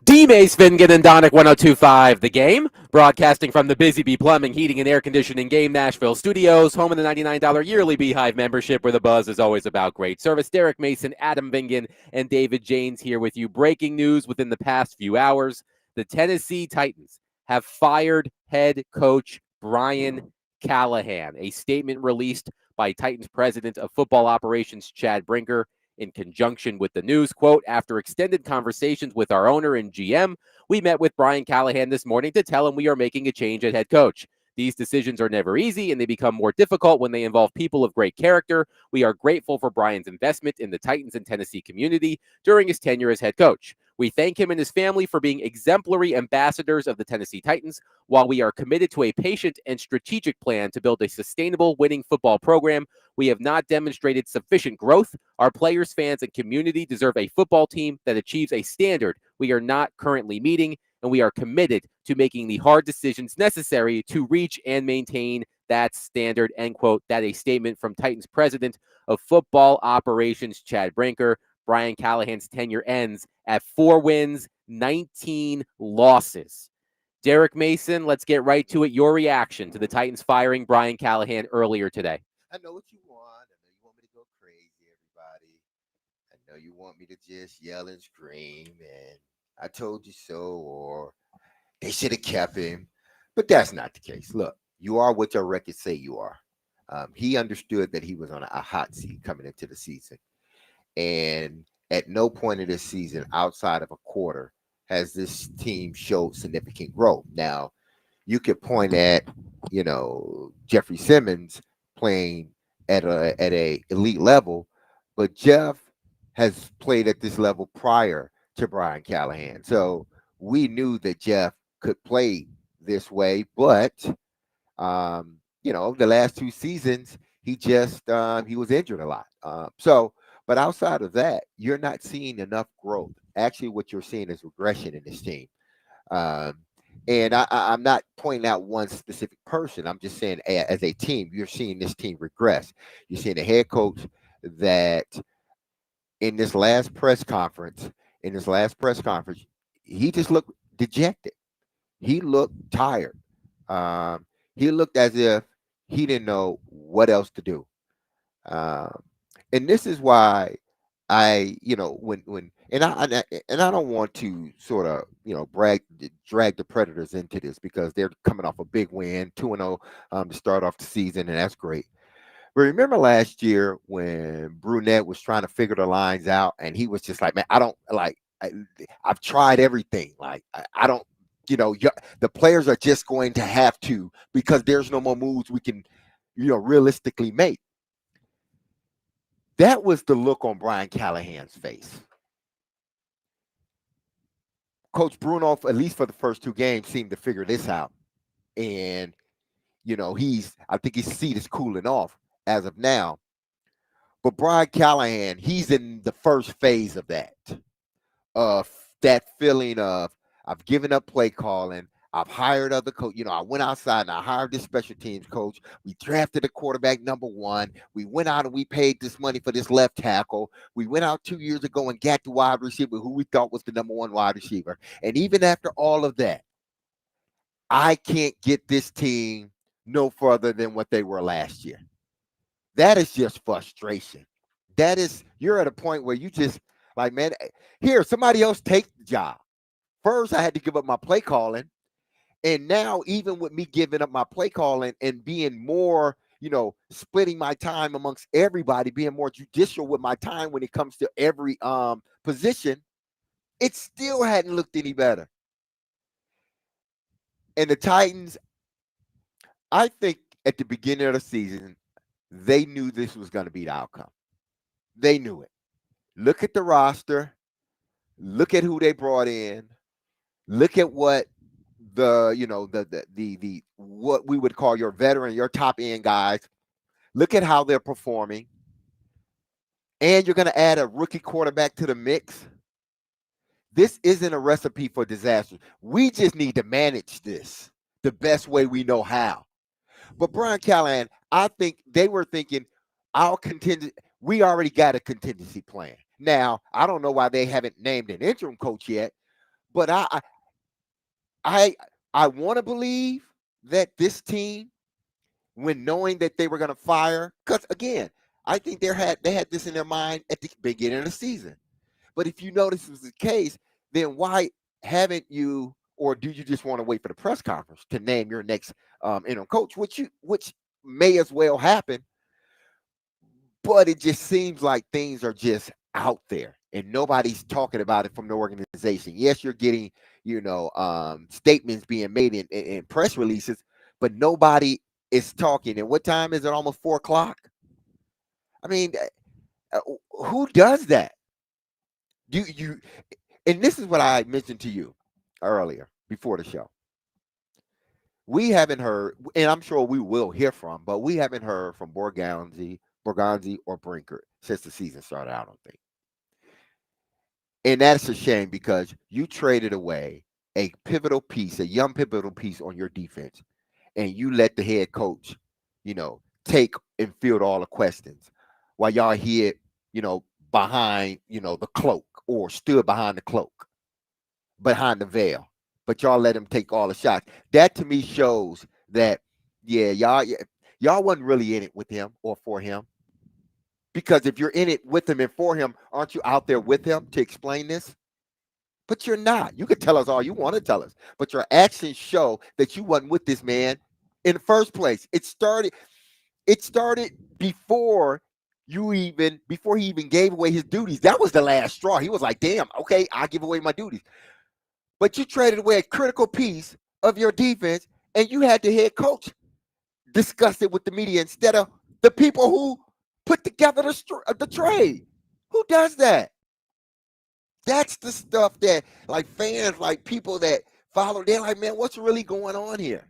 D-May Svingen and Donick 1025, The Game, broadcasting from the Busy Bee Plumbing, Heating, and Air Conditioning Game Nashville Studios, home of the $99 yearly Beehive membership where the buzz is always about great service. Derek Mason, Adam Vingen, and David Janes here with you. Breaking news within the past few hours. The Tennessee Titans have fired head coach Brian Callahan. A statement released by Titans president of football operations, Chad Brinker, in conjunction with the news. Quote, after extended conversations with our owner and GM, we met with Brian Callahan this morning to tell him we are making a change at head coach. These decisions are never easy, and they become more difficult when they involve people of great character. We are grateful for Brian's investment in the Titans and Tennessee community during his tenure as head coach. We thank him and his family for being exemplary ambassadors of the Tennessee Titans. While we are committed to a patient and strategic plan to build a sustainable winning football program, we have not demonstrated sufficient growth. Our players, fans, and community deserve a football team that achieves a standard we are not currently meeting, and we are committed to making the hard decisions necessary to reach and maintain that standard, end quote. That a statement from Titans president of football operations, Chad Brinker. Brian Callahan's tenure ends at 4 wins, 19 losses. Derek Mason, let's get right to it. Your reaction to the Titans firing Brian Callahan earlier today. I know what you want. I know you want me to go crazy, everybody. I know you want me to just yell and scream and I told you so, or they should have kept him. But that's not the case. Look, you are what your records say you are. He understood that he was on a hot seat coming into the season. And at no point of this season, outside of a quarter, has this team showed significant growth. Now, you could point at, Jeffrey Simmons playing at a elite level, but Jeff has played at this level prior to Brian Callahan. So we knew that Jeff could play this way, but the last 2 seasons he was injured a lot. But outside of that, you're not seeing enough growth. Actually, what you're seeing is regression in this team. Um, and I'm not pointing out one specific person. I'm just saying, as a team, you're seeing this team regress. You're seeing a head coach that in this last press conference, he just looked dejected. He looked tired. He looked as if he didn't know what else to do. Um, and this is why when and I don't want to sort of drag the Predators into this because they're coming off a big win, 2-0 to start off the season, and that's great. But remember last year when Brunette was trying to figure the lines out, and he was just like, "Man, I don't like. I've tried everything. Like, I don't. The players are just going to have to because there's no more moves we can, realistically make." That was the look on Brian Callahan's face. Coach Bruno, at least for the first 2 games, seemed to figure this out. And, I think his seat is cooling off as of now. But Brian Callahan, he's in the first phase of that feeling of I've given up play calling. I've hired other coach. I went outside and I hired this special teams coach. We drafted a quarterback #1. We went out and we paid this money for this left tackle. We went out 2 years ago and got the wide receiver who we thought was the #1 wide receiver. And even after all of that, I can't get this team no further than what they were last year. That is just frustration. You're at a point where you just like, man, here, somebody else take the job. First, I had to give up my play calling. And now, even with me giving up my play calling and being more, splitting my time amongst everybody, being more judicial with my time when it comes to every position, it still hadn't looked any better. And the Titans, I think at the beginning of the season, they knew this was going to be the outcome. They knew it. Look at the roster. Look at who they brought in. Look at what the what we would call your veteran, your top end guys. Look at how they're performing. And you're going to add a rookie quarterback to the mix. This isn't a recipe for disaster. We just need to manage this the best way we know how. But Brian Callahan, I think they were thinking we already got a contingency plan. Now, I don't know why they haven't named an interim coach yet, But I I want to believe that this team, when knowing that they were going to fire, because again, I think they had this in their mind at the beginning of the season. But if you know this was the case, then why haven't you, or do you just want to wait for the press conference to name your next interim coach, which may as well happen? But it just seems like things are just out there and nobody's talking about it from the organization. Yes, you're getting, statements being made in press releases, but nobody is talking. And what time is it? Almost 4 o'clock. I mean, who does that? Do you? And this is what I mentioned to you earlier before the show. We haven't heard, and I'm sure we will hear from, but we haven't heard from Borganzi or Brinker since the season started. I don't think. And that's a shame because you traded away a pivotal piece, a young pivotal piece on your defense, and you let the head coach, take and field all the questions while y'all hid, behind, the cloak or stood behind the cloak, behind the veil. But y'all let him take all the shots. That to me shows that, y'all wasn't really in it with him or for him. Because if you're in it with him and for him, aren't you out there with him to explain this? But you're not. You can tell us all you want to tell us, but your actions show that you wasn't with this man in the first place. It started before before he even gave away his duties. That was the last straw. He was like, damn, okay, I'll give away my duties. But you traded away a critical piece of your defense, and you had the head coach discuss it with the media instead of the people who put together the trade. Who does that? That's the stuff that, like, fans, like people that follow, they're like, man, what's really going on here?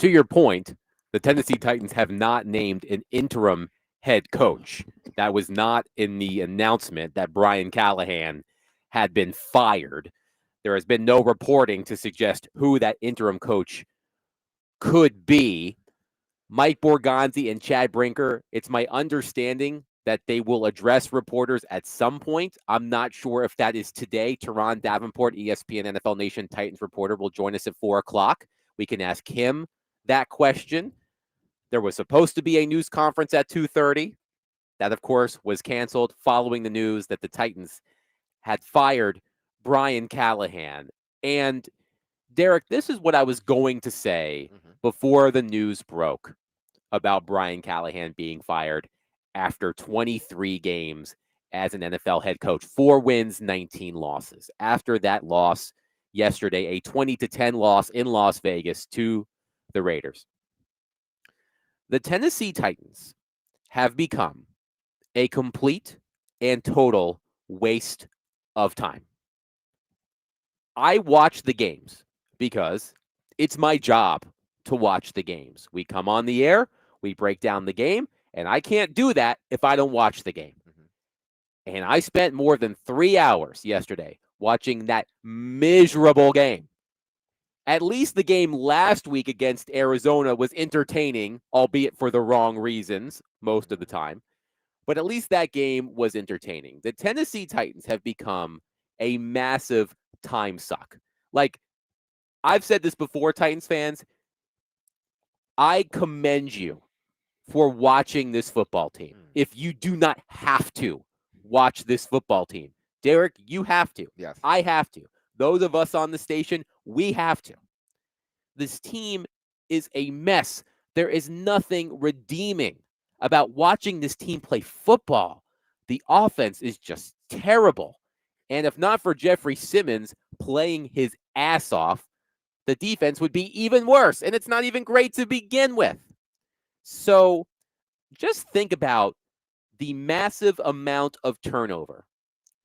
To your point, the Tennessee Titans have not named an interim head coach. That was not in the announcement that Brian Callahan had been fired. There has been no reporting to suggest who that interim coach could be. Mike Borganzi and Chad Brinker, it's my understanding that they will address reporters at some point. I'm not sure if that is today. Teron Davenport, ESPN NFL Nation Titans reporter, will join us at 4 o'clock. We can ask him that question. There was supposed to be a news conference at 2:30. That, of course, was canceled following the news that the Titans had fired Brian Callahan. And Derek, this is what I was going to say before the news broke about Brian Callahan being fired after 23 games as an NFL head coach. 4 wins, 19 losses. After that loss yesterday, a 20-10 loss in Las Vegas to the Raiders. The Tennessee Titans have become a complete and total waste of time. I watch the games because it's my job to watch the games. We come on the air, we break down the game, and I can't do that if I don't watch the game. And I spent more than 3 hours yesterday watching that miserable game. At least the game last week against Arizona was entertaining, albeit for the wrong reasons most of the time. But at least that game was entertaining. The Tennessee Titans have become a massive time suck. Like, I've said this before, Titans fans. I commend you for watching this football team. If you do not have to watch this football team, Derek, you have to. Yes. I have to. Those of us on the station, we have to. This team is a mess. There is nothing redeeming about watching this team play football. The offense is just terrible. And if not for Jeffrey Simmons playing his ass off, the defense would be even worse. And it's not even great to begin with. So just think about the massive amount of turnover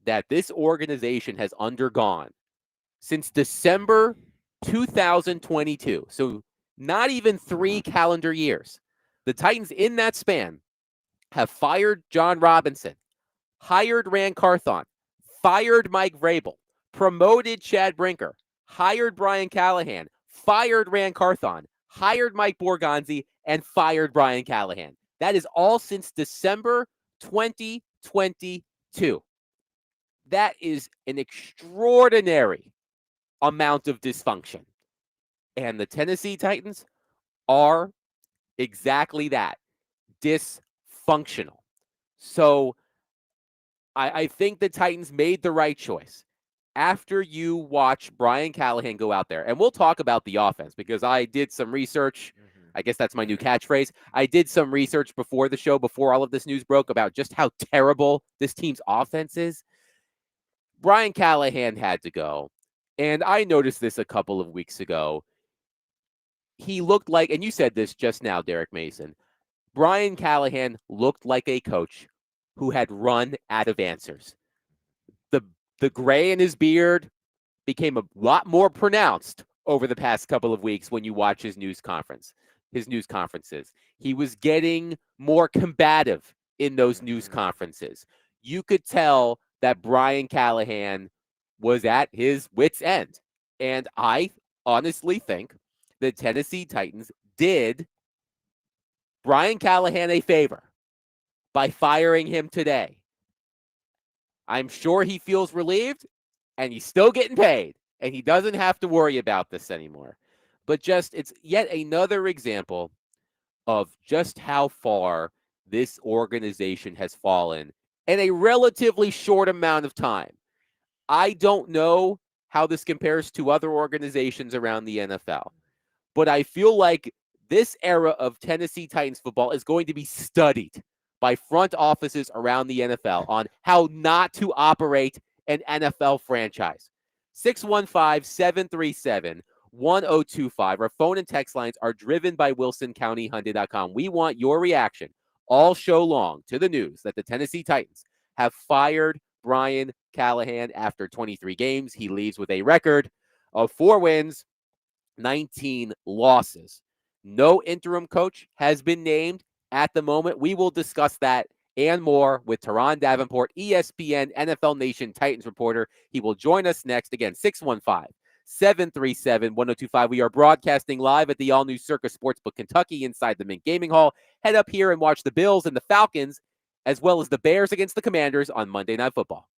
that this organization has undergone since December 2022. So not even 3 calendar years. The Titans in that span have fired John Robinson, hired Rand Carthon, fired Mike Vrabel, promoted Chad Brinker, hired Brian Callahan, fired Rand Carthon, hired Mike Borganzi, and fired Brian Callahan. That is all since December 2022. That is an extraordinary amount of dysfunction. And the Tennessee Titans are exactly that, dysfunctional. So I think the Titans made the right choice. After you watch Brian Callahan go out there, and we'll talk about the offense because I did some research. I guess that's my new catchphrase. I did some research before the show, before all of this news broke, about just how terrible this team's offense is. Brian Callahan had to go. And I noticed this a couple of weeks ago. He looked like, and you said this just now, Derek Mason, Brian Callahan looked like a coach who had run out of answers. The the gray in his beard became a lot more pronounced over the past couple of weeks when you watch his news conferences. He was getting more combative in those news conferences. You could tell that Brian Callahan was at his wit's end. And I honestly think the Tennessee Titans did Brian Callahan a favor by firing him today. I'm sure he feels relieved and he's still getting paid and he doesn't have to worry about this anymore. But just, it's yet another example of just how far this organization has fallen in a relatively short amount of time. I don't know how this compares to other organizations around the NFL, but I feel like this era of Tennessee Titans football is going to be studied by front offices around the NFL on how not to operate an NFL franchise. 615-737-1025. Our phone and text lines are driven by WilsonCountyHyundai.com. We want your reaction all show long to the news that the Tennessee Titans have fired Brian Callahan after 23 games. He leaves with a record of 4 wins, 19 losses. No interim coach has been named at the moment. We will discuss that and more with Teron Davenport, ESPN NFL Nation Titans reporter. He will join us next. Again, 615-737-1025. We are broadcasting live at the all-new Circus Sportsbook Kentucky inside the Mint Gaming Hall. Head up here and watch the Bills and the Falcons, as well as the Bears against the Commanders on Monday Night Football.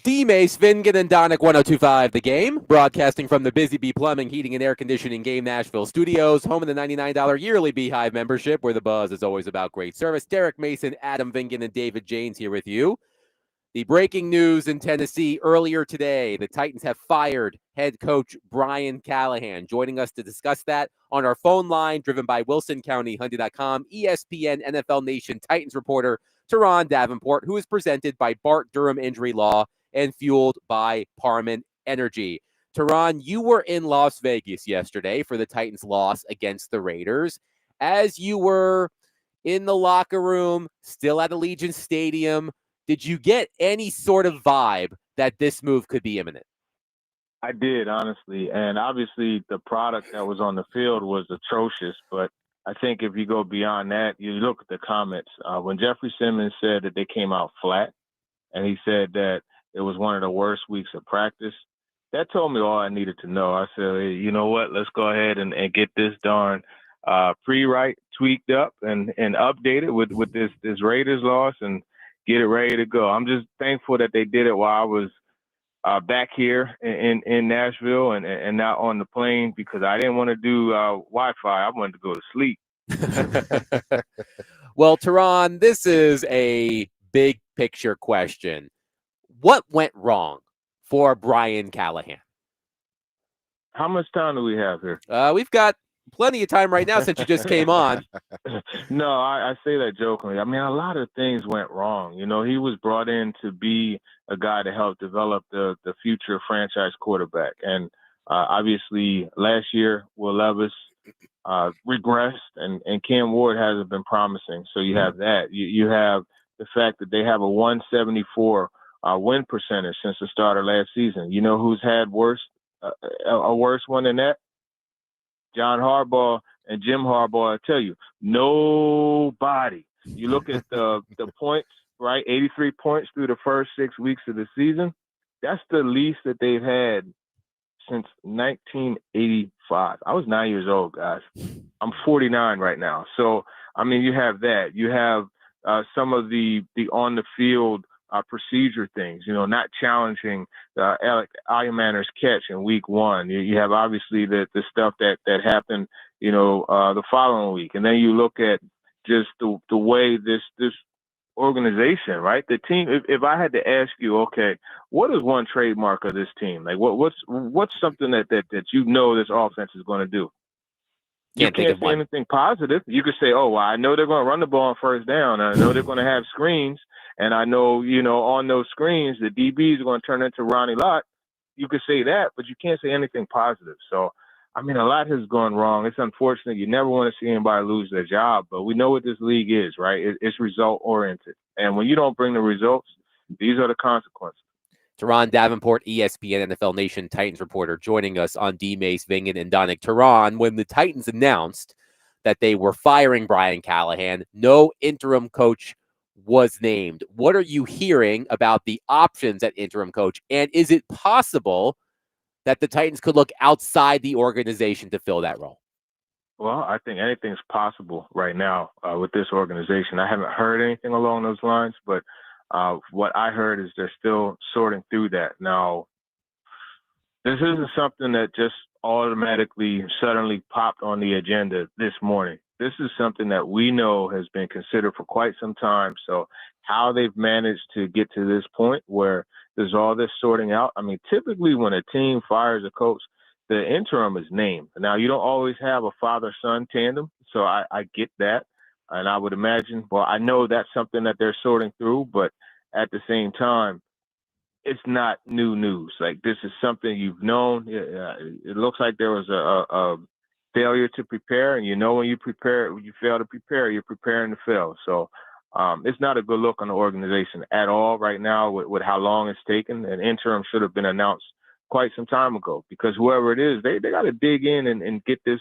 D-Mace, Vingan, and Donick 1025 The Game, broadcasting from the Busy Bee Plumbing, Heating, and Air Conditioning Game Nashville studios, home of the $99 yearly Beehive membership, where the buzz is always about great service. Derek Mason, Adam Vingan, and David Janes here with you. The breaking news in Tennessee earlier today, the Titans have fired head coach Brian Callahan. Joining us to discuss that on our phone line, driven by WilsonCountyHundy.com, ESPN NFL Nation Titans reporter Teron Davenport, who is presented by Bart Durham Injury Law and fueled by Parman Energy. Teron, you were in Las Vegas yesterday for the Titans' loss against the Raiders. As you were in the locker room, still at Allegiant Stadium, did you get any sort of vibe that this move could be imminent? I did, honestly. And obviously, the product that was on the field was atrocious. But I think if you go beyond that, you look at the comments. When Jeffrey Simmons said that they came out flat, and he said that it was one of the worst weeks of practice, that told me all I needed to know. I said, hey, you know what? Let's go ahead and get this darn pre-write tweaked up and updated with this Raiders loss and get it ready to go. I'm just thankful that they did it while I was back here in Nashville and not on the plane, because I didn't want to do Wi-Fi. I wanted to go to sleep. Well, Teron, this is a big picture question. What went wrong for Brian Callahan? How much time do we have here? We've got plenty of time right now since you just came on. No, I say that jokingly. I mean, a lot of things went wrong. You know, he was brought in to be a guy to help develop the future franchise quarterback. And obviously, last year, Will Levis regressed, and Cam Ward hasn't been promising. So you have that. You have the fact that they have a 174 win percentage since the start of last season. You know who's had a worse one than that? John Harbaugh and Jim Harbaugh. I tell you, nobody. You look at the points, right? 83 points through the first 6 weeks of the season. That's the least that they've had since 1985. I was 9 years old, guys. I'm 49 right now. So, I mean, you have that. You have some of the on the field procedure things, you know, not challenging Alec Ayman's catch in week one. You have obviously the stuff that happened, you know, the following week. And then you look at just the way this organization, right? The team, if I had to ask you, okay, what is one trademark of this team? Like what's something that you know this offense is going to do? You can't say anything positive. You could say, oh, well, I know they're going to run the ball on first down. I know they're going to have screens. And I know, you know, on those screens, the DBs are going to turn into Ronnie Lott. You could say that, but you can't say anything positive. So, I mean, a lot has gone wrong. It's unfortunate. You never want to see anybody lose their job, but we know what this league is, right? It's result-oriented. And when you don't bring the results, these are the consequences. Teron Davenport, ESPN NFL Nation Titans reporter, joining us on D-Mace, Vingan, and Donick. Teron, when the Titans announced that they were firing Brian Callahan, no interim coach was named. What are you hearing about the options at interim coach? And is it possible that the Titans could look outside the organization to fill that role? Well, I think anything's possible right now with this organization. I haven't heard anything along those lines, but what I heard is they're still sorting through that. Now, this isn't something that just automatically suddenly popped on the agenda this morning. This is something that we know has been considered for quite some time. So how they've managed to get to this point where there's all this sorting out. I mean, typically when a team fires a coach, the interim is named. Now, you don't always have a father-son tandem, so I get that. And I would imagine, well, I know that's something that they're sorting through, but at the same time, it's not new news. Like, this is something you've known. It looks like there was a failure to prepare, and you know when you fail to prepare, you're preparing to fail. So it's not a good look on the organization at all right now with how long it's taken. An interim should have been announced quite some time ago, because whoever it is, they got to dig in and get this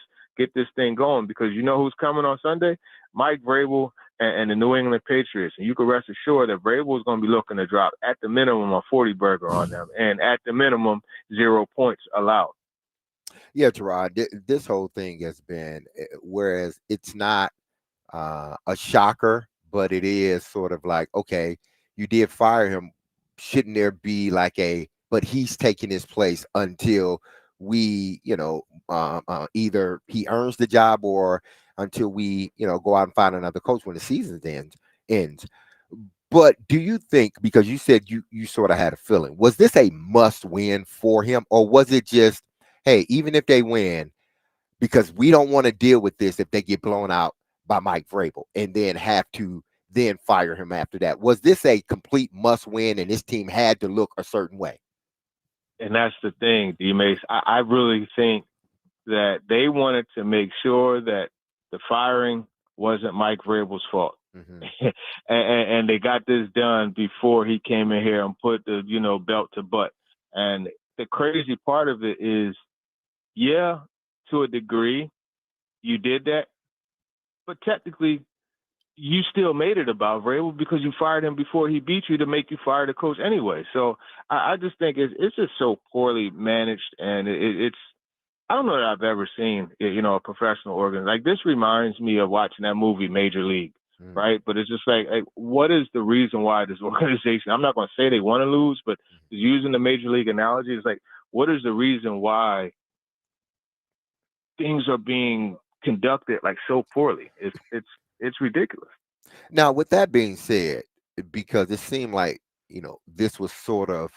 thing going, because you know who's coming on Sunday? Mike Vrabel and the New England Patriots. And you can rest assured that Vrabel is going to be looking to drop at the minimum a 40 burger on them, and at the minimum 0 points allowed. Yeah, Terod, this whole thing has been, whereas it's not a shocker, but it is sort of like, okay, you did fire him, shouldn't there be like but he's taking his place until we, either he earns the job or until we, go out and find another coach when the season ends. But do you think, because you said you sort of had a feeling, was this a must win for him, or was it just, hey, even if they win, because we don't want to deal with this if they get blown out by Mike Vrabel and then have to then fire him after that? Was this a complete must win and this team had to look a certain way? And that's the thing, D-Mace. I really think that they wanted to make sure that the firing wasn't Mike Vrabel's fault. Mm-hmm. and they got this done before he came in here and put the, belt to butt. And the crazy part of it is, yeah, to a degree, you did that. But technically, you still made it about Vrabel because you fired him before he beat you to make you fire the coach anyway. So I just think it's just so poorly managed, and it's I don't know that I've ever seen, a professional organization. Like, this reminds me of watching that movie Major League, right? But it's just like, what is the reason why this organization, I'm not going to say they want to lose, but using the Major League analogy, it's like, what is the reason why things are being conducted like so poorly? It's ridiculous. Now, with that being said, because it seemed like, this was sort of,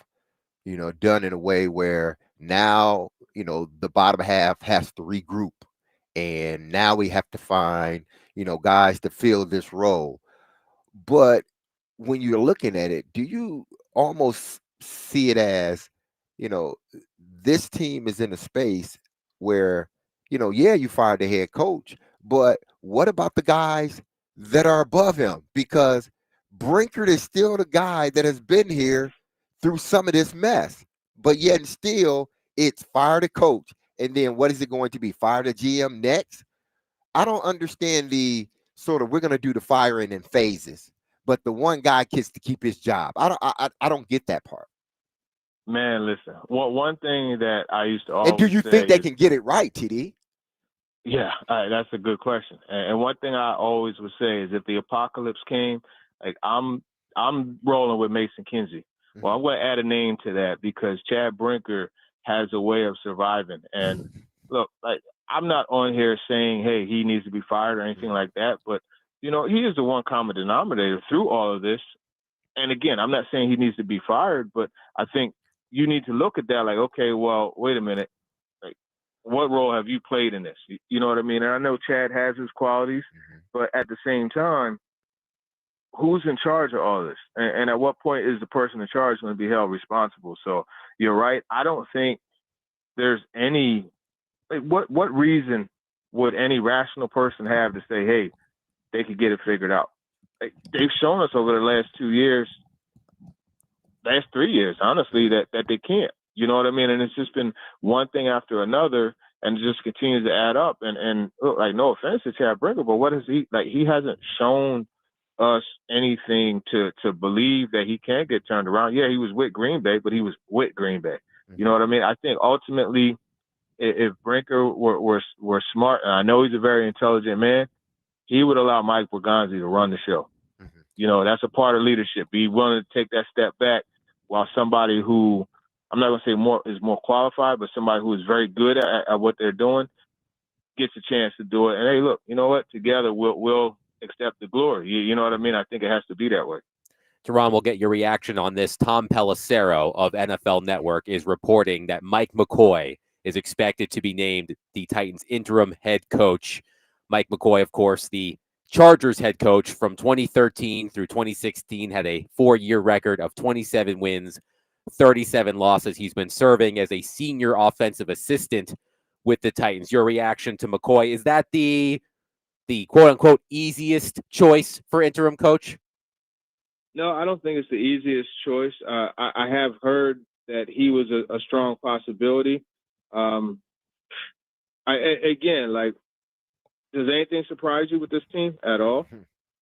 done in a way where now, the bottom half has to regroup. And now we have to find, guys to fill this role. But when you're looking at it, do you almost see it as, you know, this team is in a space where, yeah, you fired the head coach, but what about the guys that are above him? Because Brinkert is still the guy that has been here through some of this mess, but yet and still it's fire the coach. And then what is it going to be? Fire the GM next? I don't understand the sort of, we're going to do the firing in phases, but the one guy gets to keep his job. I don't get that part. Man, listen. One thing that I used to And do always you say think they is, can get it right, TD? yeah, that's a good question. And one thing I always would say is, if the apocalypse came, like, I'm rolling with Mason Kinsey. Well, I'm going to add a name to that because Chad Brinker has a way of surviving. And look, like, I'm not on here saying, hey, he needs to be fired or anything like that, but he is the one common denominator through all of this. And again, I'm not saying he needs to be fired, but I think you need to look at that like, okay, well, wait a minute. Like, what role have you played in this? You know what I mean? And I know Chad has his qualities, but at the same time, who's in charge of all this? And at what point is the person in charge going to be held responsible? So you're right. I don't think there's any, like, what reason would any rational person have to say, hey, they could get it figured out? Like, they've shown us over the last 2 years, last 3 years, honestly, that they can't. You know what I mean? And it's just been one thing after another, and it just continues to add up. And look, like, no offense to Chad Brinker, but what is he like? He hasn't shown us anything to believe that he can get turned around. Yeah, he was with Green Bay, but he was with Green Bay. You know what I mean? I think ultimately, if Brinker were smart, and I know he's a very intelligent man, he would allow Mike Bergonzi to run the show. That's a part of leadership. Be willing to take that step back while somebody who, I'm not going to say is more qualified, but somebody who is very good at what they're doing gets a chance to do it. And hey, look, you know what? Together we'll accept the glory. You know what I mean? I think it has to be that way. Teron, we'll get your reaction on this. Tom Pelissero of NFL Network is reporting that Mike McCoy is expected to be named the Titans' interim head coach. Mike McCoy, of course, the Chargers head coach from 2013 through 2016, had a 4-year record of 27 wins, 37 losses. He's been serving as a senior offensive assistant with the Titans. Your reaction to McCoy, is that the quote-unquote easiest choice for interim coach? No, I don't think it's the easiest choice. I have heard that he was a strong possibility. Again, like, does anything surprise you with this team at all?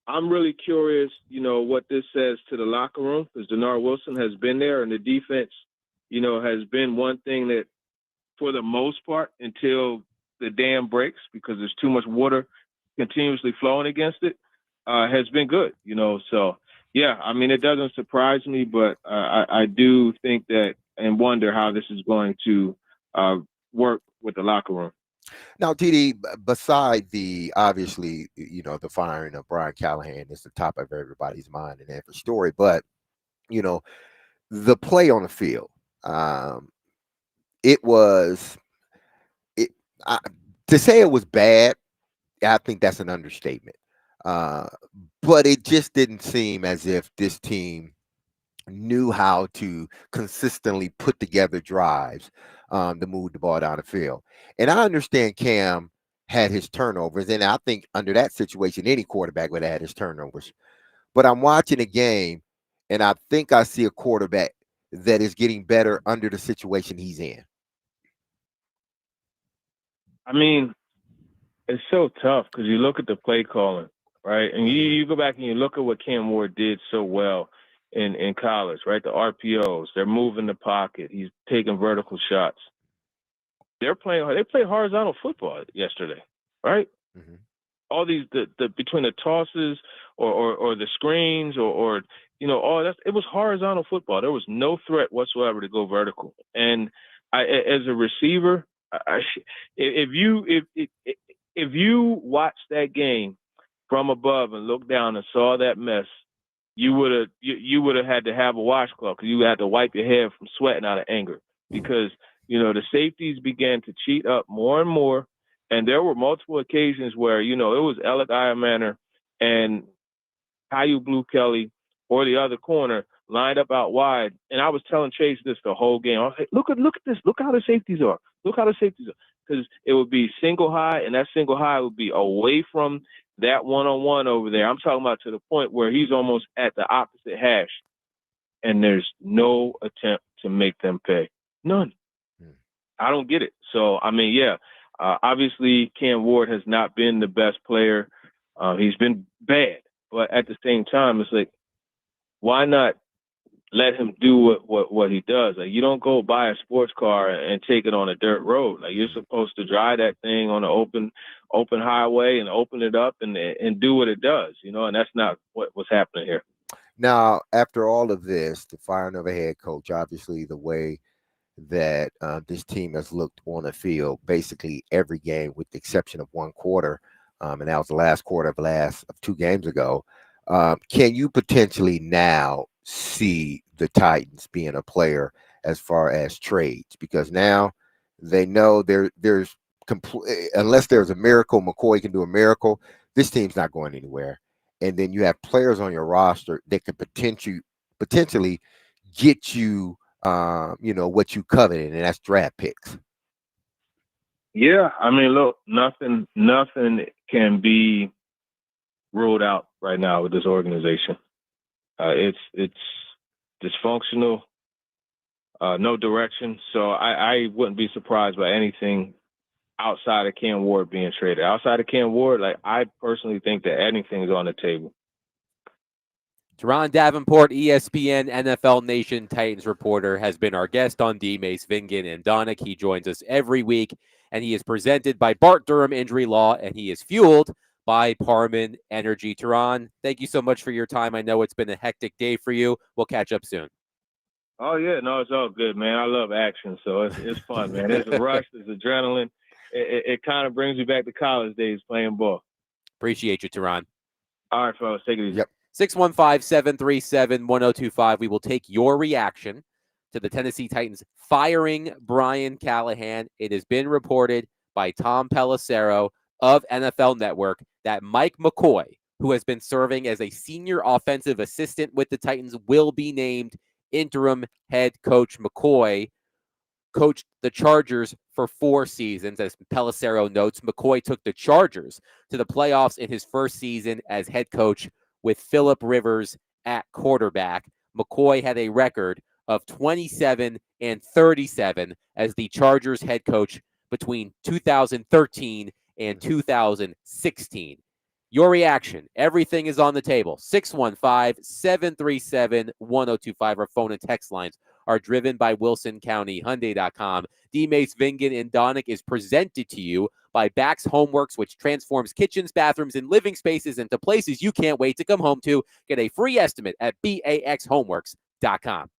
I'm really curious, what this says to the locker room, because Denard Wilson has been there, and the defense, has been one thing that, for the most part, until the dam breaks, because there's too much water continuously flowing against it, has been good, So Yeah, I mean, it doesn't surprise me, but I do think that and wonder how this is going to work with the locker room. Now, TD, beside the obviously, the firing of Brian Callahan is the top of everybody's mind in every story, but you know, the play on the field, um, it was it. I, to say it was bad, I think that's an understatement. Uh, but it just didn't seem as if this team knew how to consistently put together drives to move the ball down the field. And I understand Cam had his turnovers, and I think under that situation, any quarterback would have had his turnovers. But I'm watching a game, and I think I see a quarterback that is getting better under the situation he's in. I mean, it's so tough because you look at the play calling, right? And you go back and you look at what Cam Ward did so well in college, right? The RPOs, they're moving the pocket. He's taking vertical shots. They played horizontal football yesterday, right? Mm-hmm. All these the between the tosses or the screens or all that, it was horizontal football. There was no threat whatsoever to go vertical. And as a receiver, if you watched that game from above and looked down and saw that mess, you would have had to have a washcloth because you had to wipe your head from sweating out of anger because the safeties began to cheat up more and more. And there were multiple occasions where, it was Alec Ironmanner and Caillou Blue Kelly or the other corner lined up out wide. And I was telling Chase this the whole game. I was like, look at this. Look how the safeties are. Look how the safeties are. Because it would be single high, and that single high would be away from that one-on-one over there. I'm talking about to the point where he's almost at the opposite hash. And there's no attempt to make them pay. None. I don't get it. So, I mean, yeah, obviously Cam Ward has not been the best player. He's been bad. But at the same time, it's like, why not let him do what he does? Like, you don't go buy a sports car and take it on a dirt road. Like, you're supposed to drive that thing on an open highway and open it up and do what it does, and that's not what's happening here. Now, after all of this, the firing of a head coach, obviously the way that this team has looked on the field basically every game with the exception of one quarter, and that was the last quarter of 2 games ago. Can you potentially now see the Titans being a player as far as trades? Because now they know there's unless there's a miracle, McCoy can do a miracle. This team's not going anywhere. And then you have players on your roster that could potentially get you what you coveted, and that's draft picks. Yeah, I mean, look, nothing can be ruled out right now with this organization. It's dysfunctional, no direction. So I wouldn't be surprised by anything outside of Cam Ward being traded. Outside of Cam Ward, like, I personally think that anything's on the table. Teron Davenport, ESPN NFL Nation Titans reporter, has been our guest on D. Mace, Vingan, and Donick. He joins us every week, and he is presented by Bart Durham Injury Law, and he is fueled by Parman Energy. Teron, thank you so much for your time. I know it's been a hectic day for you. We'll catch up soon. Oh, yeah. No, it's all good, man. I love action, so it's fun, man. There's a rush. There's adrenaline. It kind of brings me back to college days playing ball. Appreciate you, Teron. All right, fellas. Take it easy. Yep. 615-737-1025. We will take your reaction to the Tennessee Titans firing Brian Callahan. It has been reported by Tom Pelissero of NFL Network that Mike McCoy, who has been serving as a senior offensive assistant with the Titans, will be named interim head coach. McCoy coached the Chargers for 4 seasons. As Pelissero notes, McCoy took the Chargers to the playoffs in his first season as head coach with Phillip Rivers at quarterback. McCoy had a record of 27-37 as the Chargers head coach between 2013 and 2016. Your reaction. Everything is on the table. 615-737-1025. Our phone and text lines are driven by Wilson County Hyundai.com. D-Mace, Vingan, and Donick is presented to you by Bax Homeworks, which transforms kitchens, bathrooms, and living spaces into places you can't wait to come home to. Get a free estimate at baxhomeworks.com.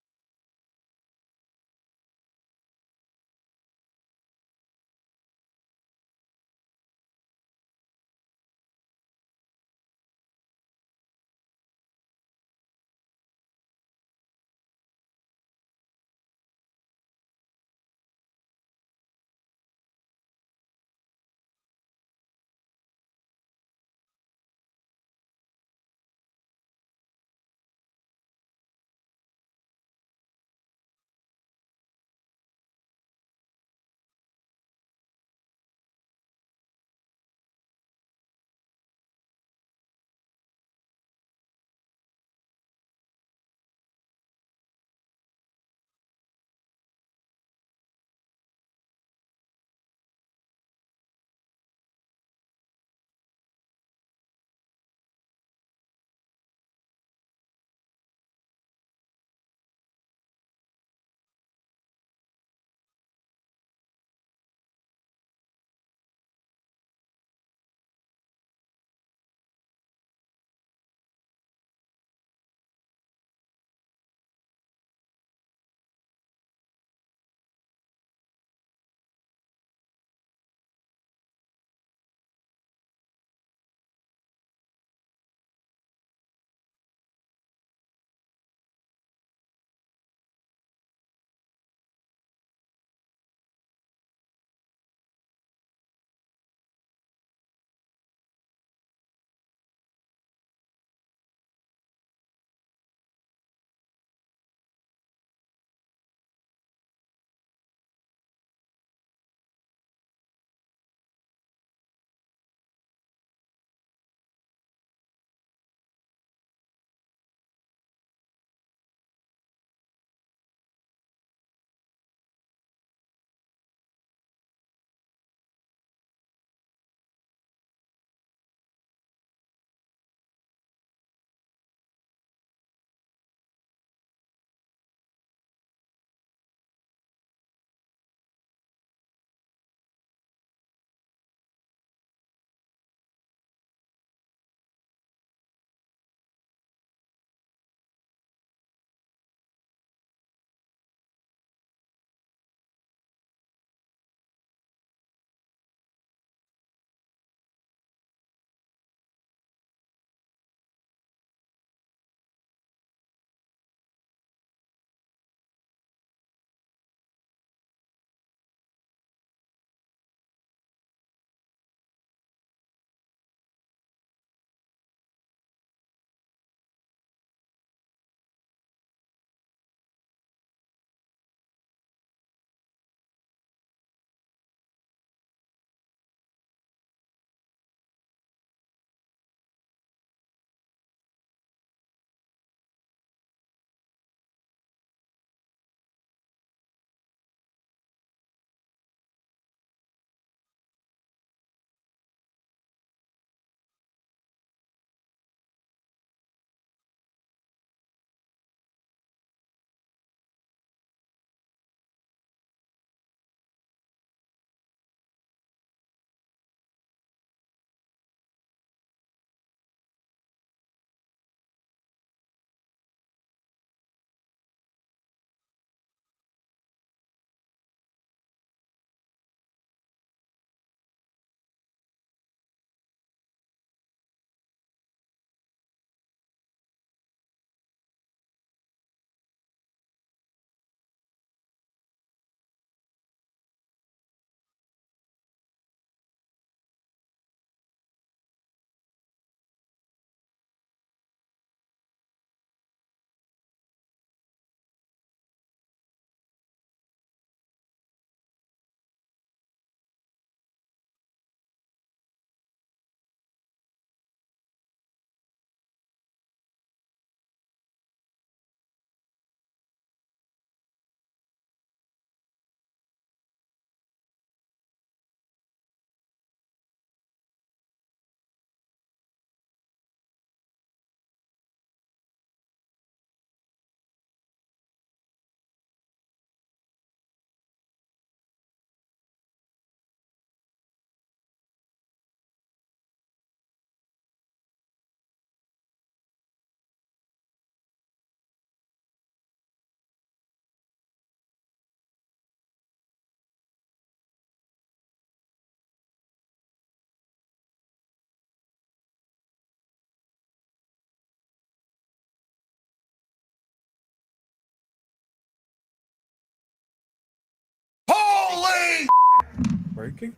Breaking.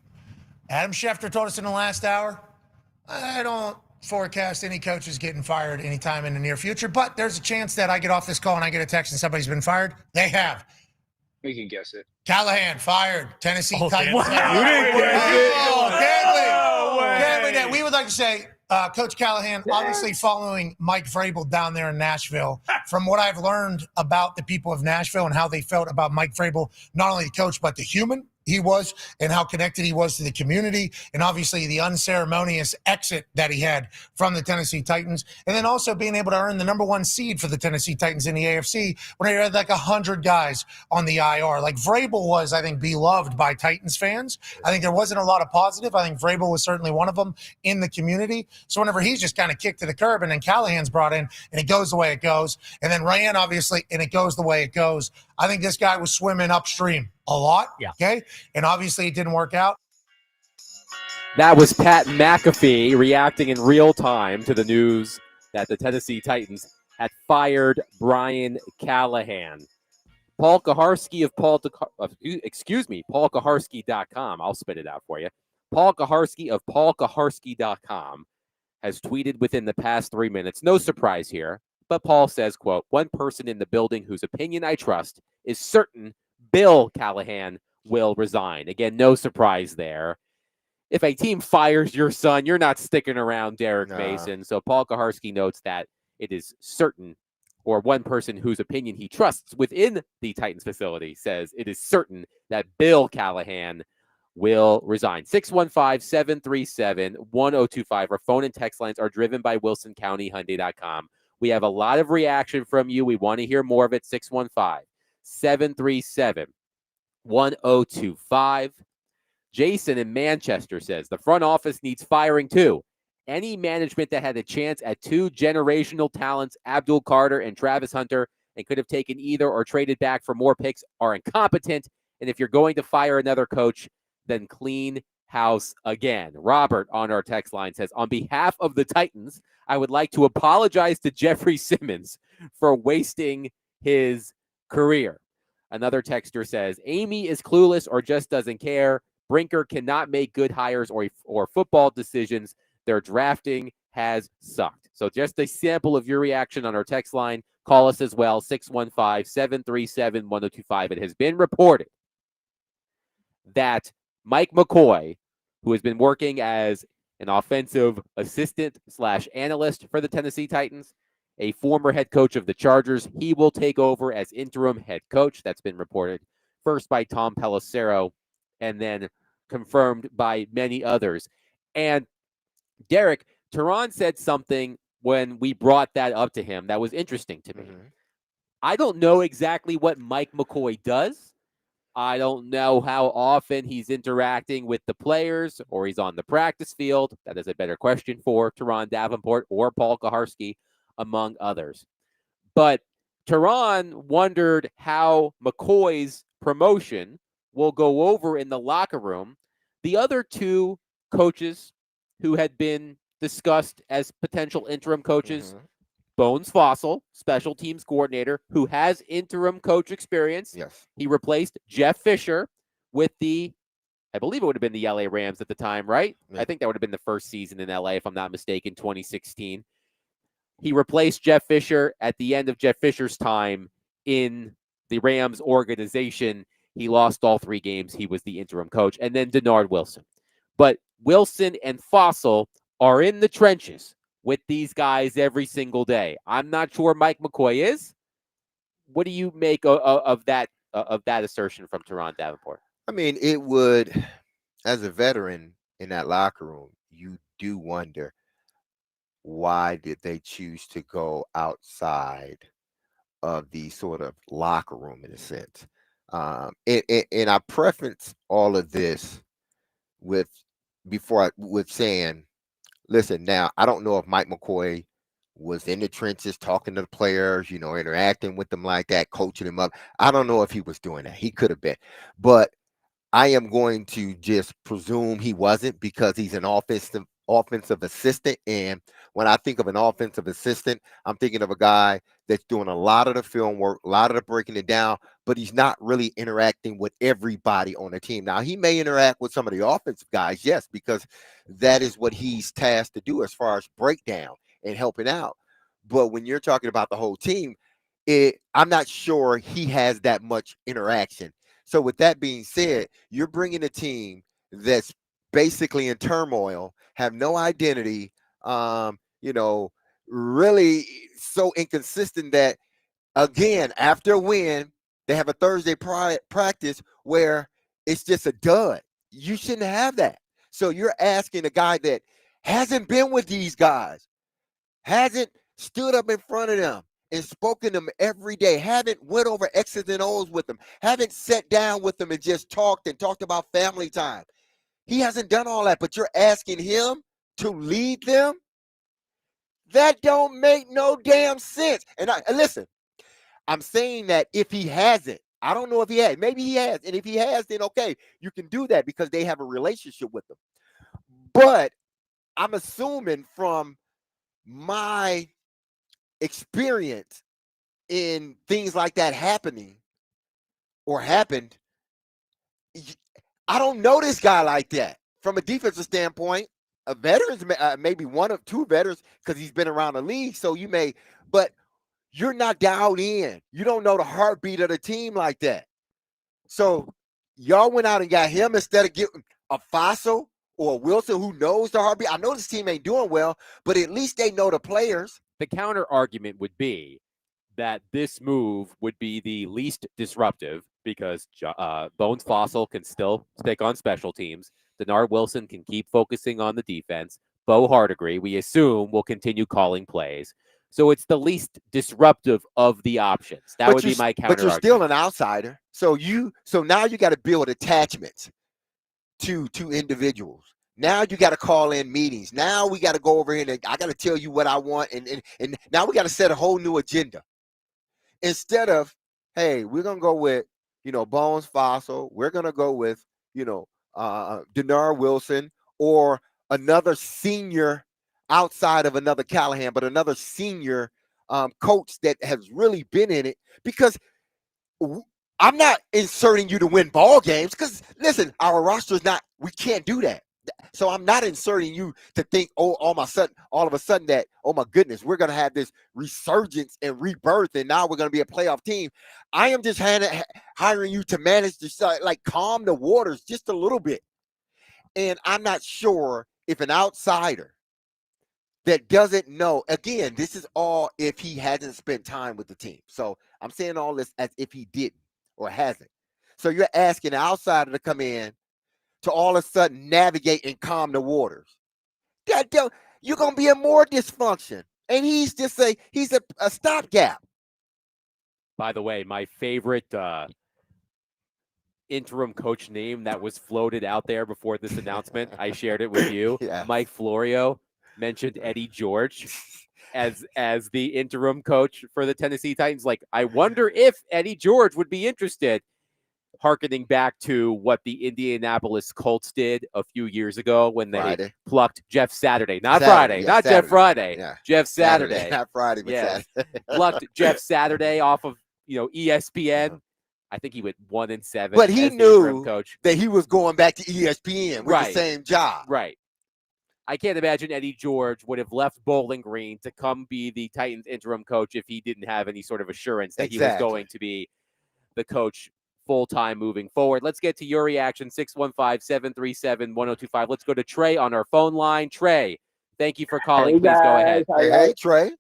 Adam Schefter told us in the last hour, I don't forecast any coaches getting fired anytime in the near future, but there's a chance that I get off this call and I get a text and somebody's been fired. They have. We can guess it. Callahan fired. Tennessee Titans. Wow. You didn't guess it. Can't we? We would like to say, Coach Callahan, obviously following Mike Vrabel down there in Nashville, from what I've learned about the people of Nashville and how they felt about Mike Vrabel, not only the coach, but the human he was and how connected he was to the community, and obviously the unceremonious exit that he had from the Tennessee Titans, and then also being able to earn the #1 seed for the Tennessee Titans in the AFC when he had like 100 guys on the IR. Like Vrabel was, I think, beloved by Titans fans. I think there wasn't a lot of positive. I think Vrabel was certainly one of them in the community. So whenever he's just kind of kicked to the curb and then Callahan's brought in and it goes the way it goes, and then Ryan, obviously, and it goes the way it goes, I think this guy was swimming upstream a lot. Yeah. Okay. And obviously it didn't work out. That was Pat McAfee reacting in real time to the news that the Tennessee Titans had fired Brian Callahan. Paul Kaharski of paulkaharski.com. I'll spit it out for you. Paul Kaharski of paulkaharski.com has tweeted within the past 3 minutes. No surprise here, but Paul says, quote, "One person in the building whose opinion I trust is certain Bill Callahan will resign." Again, no surprise there. If a team fires your son, you're not sticking around, Derek Mason. So Paul Kaharski notes that it is certain, or one person whose opinion he trusts within the Titans facility says it is certain that Bill Callahan will resign. 615-737-1025. Our phone and text lines are driven by WilsonCountyHyundai.com. We have a lot of reaction from you. We want to hear more of it. 615-737-1025. Jason in Manchester says, the front office needs firing too. Any management that had a chance at 2 generational talents, Abdul Carter and Travis Hunter, and could have taken either or traded back for more picks are incompetent. And if you're going to fire another coach, then clean house again. Robert on our text line says, on behalf of the Titans, I would like to apologize to Jeffrey Simmons for wasting his career. Another texter says, Amy is clueless or just doesn't care. Brinker cannot make good hires or football decisions. Their drafting has sucked. So just a sample of your reaction on our text line. Call us as well, 615-737-1025. It has been reported that Mike McCoy, who has been working as an offensive assistant / analyst for the Tennessee Titans, a former head coach of the Chargers, he will take over as interim head coach. That's been reported first by Tom Pelissero and then confirmed by many others. And Derek, Teron said something when we brought that up to him that was interesting to me. Mm-hmm. I don't know exactly what Mike McCoy does. I don't know how often he's interacting with the players or he's on the practice field. That is a better question for Teron Davenport or Paul Kaharski, among others. But Teron wondered how McCoy's promotion will go over in the locker room. The other 2 coaches who had been discussed as potential interim coaches, Bones Fossil, special teams coordinator, who has interim coach experience. Yes. He replaced Jeff Fisher with I believe it would have been the LA Rams at the time, right? Yeah. I think that would have been the first season in LA, if I'm not mistaken, 2016. He replaced Jeff Fisher at the end of Jeff Fisher's time in the Rams organization. He lost all 3 games. He was the interim coach. And then Denard Wilson. But Wilson and Fossil are in the trenches with these guys every single day. I'm not sure Mike McCoy is. What do you make of that assertion from Teron Davenport? I mean, it would, as a veteran in that locker room, you do wonder, why did they choose to go outside of the sort of locker room in a sense? And I preference all of this with saying, listen, now, I don't know if Mike McCoy was in the trenches talking to the players, interacting with them like that, coaching them up. I don't know if he was doing that. He could have been. But I am going to just presume he wasn't, because he's an offensive assistant. And when I think of an offensive assistant, I'm thinking of a guy that's doing a lot of the film work, a lot of the breaking it down, but he's not really interacting with everybody on the team. Now, he may interact with some of the offensive guys, yes, because that is what he's tasked to do as far as breakdown and helping out. But when you're talking about the whole team, I'm not sure he has that much interaction. So with that being said, you're bringing a team that's basically in turmoil, have no identity, really so inconsistent that, again, after a win, they have a Thursday practice where it's just a dud. You shouldn't have that. So you're asking a guy that hasn't been with these guys, hasn't stood up in front of them and spoken to them every day, haven't went over X's and O's with them, haven't sat down with them and just talked about family time. He hasn't done all that, but you're asking him to lead them? That don't make no damn sense. And listen, I'm saying that if he hasn't, I don't know if he has. Maybe he has. And if he has, then okay, you can do that because they have a relationship with them. But I'm assuming from my experience in things like that happening or happened, I don't know this guy like that. From a defensive standpoint, a veterans, maybe one of two veterans because he's been around the league. So you may, but you're not dialed in. You don't know the heartbeat of the team like that. So y'all went out and got him instead of getting a Fossil or a Wilson who knows the heartbeat. I know this team ain't doing well, but at least they know the players. The counter argument would be that this move would be the least disruptive because Bones Fossil can still stick on special teams. Denard Wilson can keep focusing on the defense. Bo Hardigree, we assume, will continue calling plays. So it's the least disruptive of the options. That would be my counter argument. But you're still an outsider. So now you got to build attachments to individuals. Now you got to call in meetings. Now we got to go over here and I got to tell you what I want. And now we got to set a whole new agenda. Instead of, hey, we're going to go with, Bones Fossil. We're going to go with, Denard Wilson or another senior outside of another Callahan, but another senior coach that has really been in it. Because I'm not inserting you to win ball games because, listen, our roster is not, we can't do that. So I'm not inserting you to think, all of a sudden that, oh my goodness, we're going to have this resurgence and rebirth and now we're going to be a playoff team. I am just hiring you to manage the calm the waters just a little bit. And I'm not sure if an outsider that doesn't know, again, this is all if he hasn't spent time with the team. So I'm saying all this as if he didn't or hasn't. So you're asking an outsider to come in to all of a sudden navigate and calm the waters. You're going to be in more dysfunction. And he's just he's a stopgap. By the way, my favorite interim coach name that was floated out there before this announcement, I shared it with you. Yeah. Mike Florio mentioned Eddie George as the interim coach for the Tennessee Titans. Like, I wonder if Eddie George would be interested. Harkening back to what the Indianapolis Colts did a few years ago when they plucked Jeff Saturday. Not Friday. Not Saturday. Jeff Friday. Yeah. Jeff Saturday. Not Friday, but Saturday. Plucked Jeff Saturday off of ESPN. I think he went 1-7. But he knew that he was going back to ESPN with the same job. Right. I can't imagine Eddie George would have left Bowling Green to come be the Titans interim coach if he didn't have any sort of assurance that he was going to be the coach full-time moving forward. Let's get to your reaction, 615-737-1025. Let's go to Trey on our phone line. Trey, thank you for calling. Please go ahead. Hey, Trey.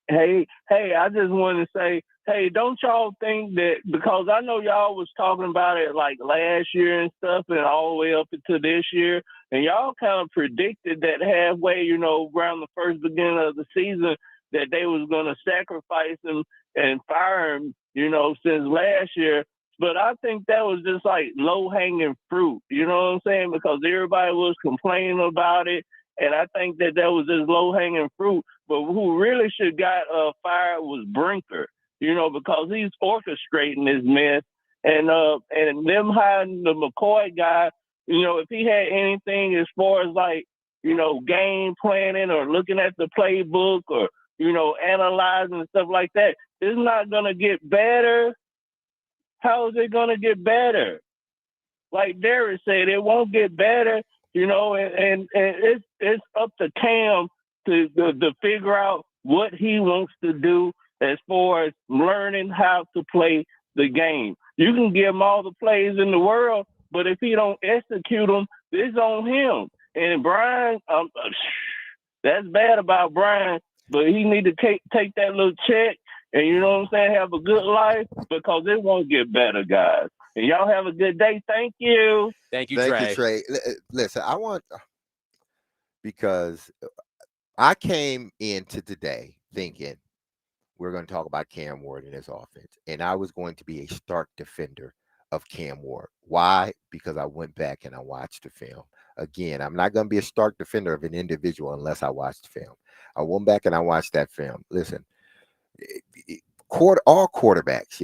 Hey, I just wanted to say, hey, don't y'all think that, because I know y'all was talking about it like last year and stuff and all the way up into this year, and y'all kind of predicted that halfway, around the first beginning of the season, that they was going to sacrifice him and fire him, since last year. But I think that was just like low-hanging fruit, you know what I'm saying? Because everybody was complaining about it, and I think that was just low-hanging fruit. But who really should got fired was Brinker, because he's orchestrating this mess. And them hiring the McCoy guy, if he had anything as far as game planning or looking at the playbook or, analyzing and stuff like that, it's not going to get better. how is it going to get better? Like Derek said, it won't get better, and it's up to Cam to figure out what he wants to do as far as learning how to play the game. You can give him all the plays in the world, but if he don't execute them, it's on him. And Brian, that's bad about Brian, but he need to take that little check and, you know what I'm saying, have a good life, because it won't get better, guys. And y'all have a good day. Thank you. Thank you, Trey. Listen, because I came into today thinking we're going to talk about Cam Ward and his offense, and I was going to be a stark defender of Cam Ward. Why? Because I went back and I watched the film. Again, I'm not going to be a stark defender of an individual unless I watch the film. I went back and I watched that film. Listen, all quarterbacks,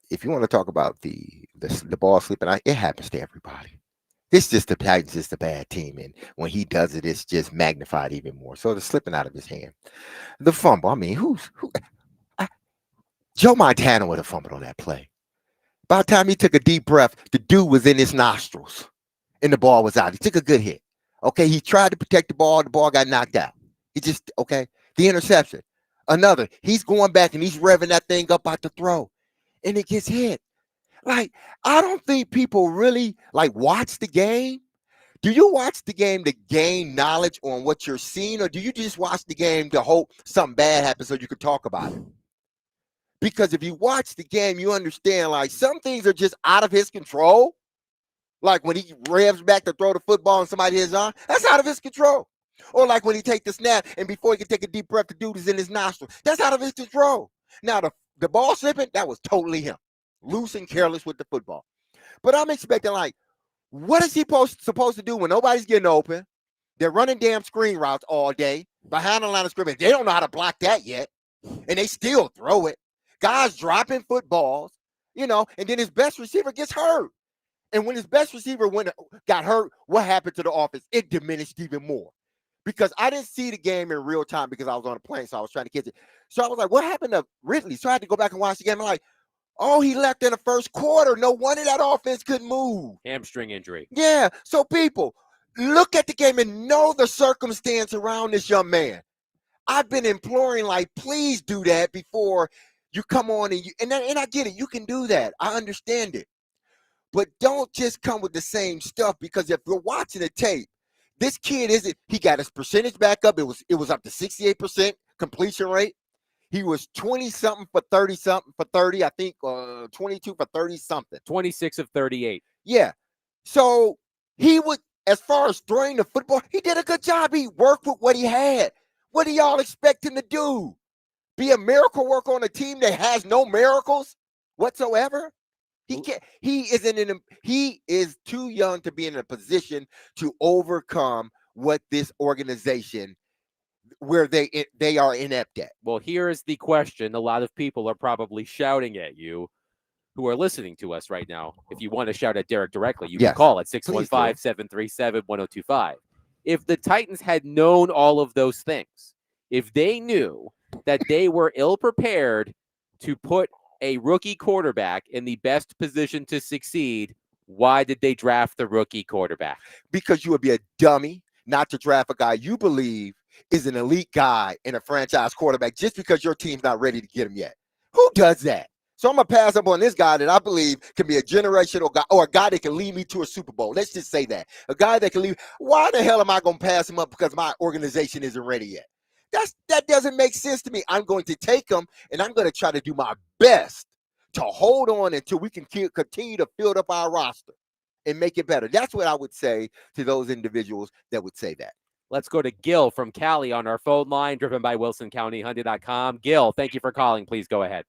if you want to talk about the ball slipping, it happens to everybody. It's just the Titans is the bad team, and when he does it, it's just magnified even more. So the slipping out of his hand, the fumble. I mean, who? Joe Montana would have fumbled on that play. By the time he took a deep breath, the dude was in his nostrils, and the ball was out. He took a good hit. Okay, he tried to protect the ball got knocked out. The interception. Another, he's going back and he's revving that thing up out the throw, and it gets hit. Like, I don't think people really watch the game. Do you watch the game to gain knowledge on what you're seeing, or do you just watch the game to hope something bad happens so you can talk about it? Because if you watch the game, you understand some things are just out of his control. Like when he revs back to throw the football and somebody hits his arm, that's out of his control. Or like when he takes the snap and before he can take a deep breath, the dude is in his nostril. That's out of his control. Now, the ball slipping, that was totally him. Loose and careless with the football. But I'm expecting, what is he supposed to do when nobody's getting open? They're running damn screen routes all day behind the line of scrimmage. They don't know how to block that yet, and they still throw it. Guys dropping footballs, and then his best receiver gets hurt. And when his best receiver got hurt, what happened to the offense? It diminished even more. Because I didn't see the game in real time because I was on a plane, so I was trying to catch it. So I was like, what happened to Ridley? So I had to go back and watch the game. I'm like, oh, he left in the first quarter. No wonder that offense couldn't move. Hamstring injury. Yeah. So people, look at the game and know the circumstance around this young man. I've been imploring, please do that before you come on and I get it. You can do that. I understand it. But don't just come with the same stuff, because if you're watching the tape, this kid he got his percentage back up. It was up to 68% completion rate. He was 20-something for 30-something for 30, I think 22 for 30-something. 26 of 38. Yeah. So he would, as far as throwing the football, he did a good job. He worked with what he had. What do y'all expect him to do? Be a miracle worker on a team that has no miracles whatsoever? He can't. He is too young to be in a position to overcome what this organization, where they are inept at. Well, here is the question. A lot of people are probably shouting at you who are listening to us right now. If you want to shout at Derek directly, you can call at 615-737-1025. If the Titans had known all of those things, if they knew that they were ill-prepared to put a rookie quarterback in the best position to succeed, why did they draft the rookie quarterback? Because you would be a dummy not to draft a guy you believe is an elite guy and a franchise quarterback just because your team's not ready to get him yet. Who does that? So I'm going to pass up on this guy that I believe can be a generational guy, or a guy that can lead me to a Super Bowl. Let's just say that. A guy that can lead. Why the hell am I going to pass him up because my organization isn't ready yet? That doesn't make sense to me. I'm going to take him, and I'm going to try to do my best to hold on until we can continue to build up our roster and make it better. That's what I would say to those individuals that would say that. Let's go to Gil from Cali on our phone line, driven by WilsonCountyHyundai.com. Gil, thank you for calling. Please go ahead.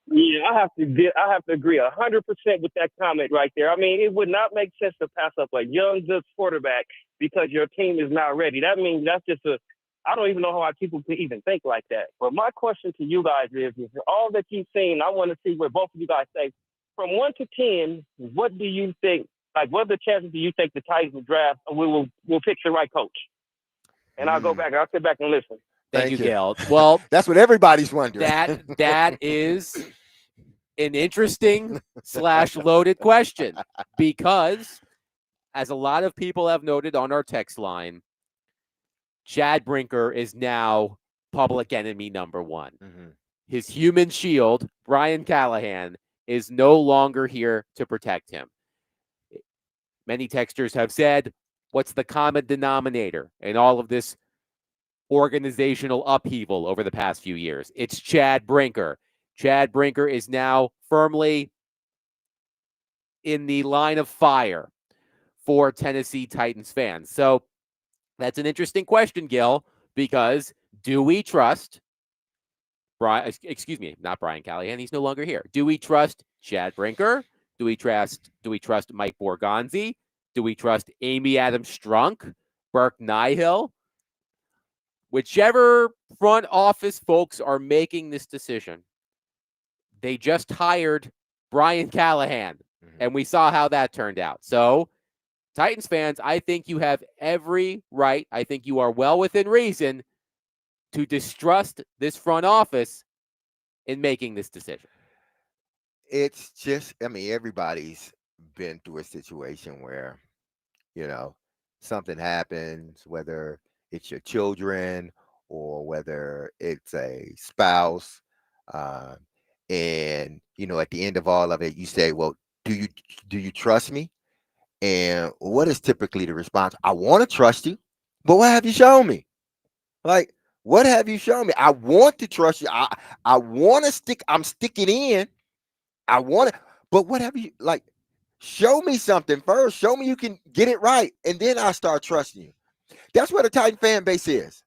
Yeah, I have to agree 100% with that comment right there. I mean, it would not make sense to pass up a young, good quarterback because your team is not ready. That means that's just I don't even know how people can even think like that. But my question to you guys is all that you've seen, I want to see what both of you guys say. From 1 to 10, what do you think, what are the chances do you think the Titans will draft and will pick the right coach? And I'll go back. I'll sit back and listen. Thank you, Gail. Well, that's what everybody's wondering. That is an interesting / loaded question because, as a lot of people have noted on our text line, Chad Brinker is now public enemy number one. Mm-hmm. His human shield, Brian Callahan, is no longer here to protect him. Many texters have said, what's the common denominator in all of this organizational upheaval over the past few years? It's Chad Brinker. Chad Brinker is now firmly in the line of fire for Tennessee Titans fans. So that's an interesting question, Gil, because do we trust not Brian Callahan? He's no longer here. Do we trust Chad Brinker? Do we trust Mike Borgonzi? Do we trust Amy Adams Strunk, Burke Nihill? Whichever front office folks are making this decision, they just hired Brian Callahan, and we saw how that turned out. So, Titans fans, I think you have every right. I think you are well within reason to distrust this front office in making this decision. It's just, I mean, everybody's been through a situation where, something happens, whether it's your children or whether it's a spouse. Uh, and, at the end of all of it, you say, well, do you trust me? And what is typically the response? I want to trust you, but what have you shown me? Like, what have you shown me? I want to trust you. I want to I'm sticking in. I want to, but what have you, like, show me something first. Show me you can get it right. And then I start trusting you. That's where the Titan fan base is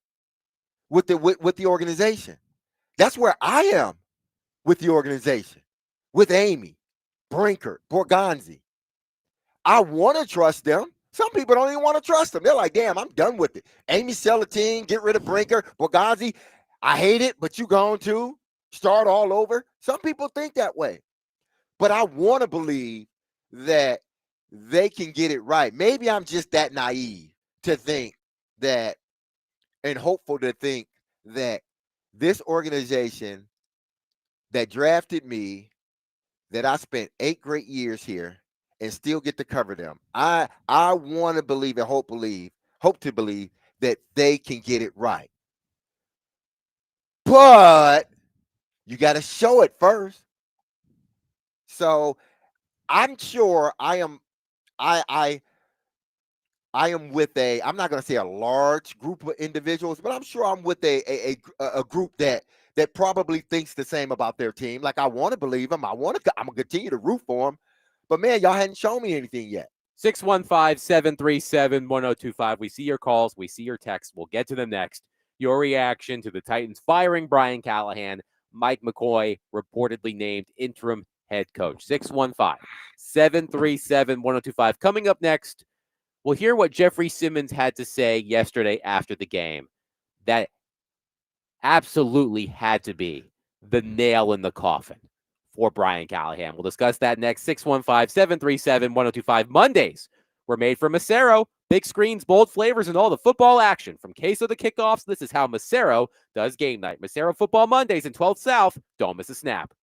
with the organization. That's where I am with the organization, with Amy, Brinker, Borgonzi. I want to trust them. Some people don't even want to trust them. They're like, damn, I'm done with it. Amy Celatine, get rid of Brinker, Borgonzi. I hate it, but you going to start all over. Some people think that way. But I want to believe that they can get it right. Maybe I'm just that naive to think that, and hopeful to think that this organization that drafted me, that I spent 8 great years here and still get to cover them. I want to believe and hope to believe that they can get it right. But you got to show it first. So I'm sure I am with I'm not going to say a large group of individuals, but I'm sure I'm with a group that probably thinks the same about their team. Like, I want to believe them. I'm going to continue to root for them. But, man, y'all hadn't shown me anything yet. 615-737-1025. We see your calls. We see your texts. We'll get to them next. Your reaction to the Titans firing Brian Callahan, Mike McCoy reportedly named interim head coach. 615-737-1025. Coming up next, we'll hear what Jeffrey Simmons had to say yesterday after the game. That absolutely had to be the nail in the coffin for Brian Callahan. We'll discuss that next. 615-737-1025. Mondays were made for Macero. Big screens, bold flavors, and all the football action. From queso to kickoffs, this is how Macero does game night. Macero Football Mondays in 12th South. Don't miss a snap.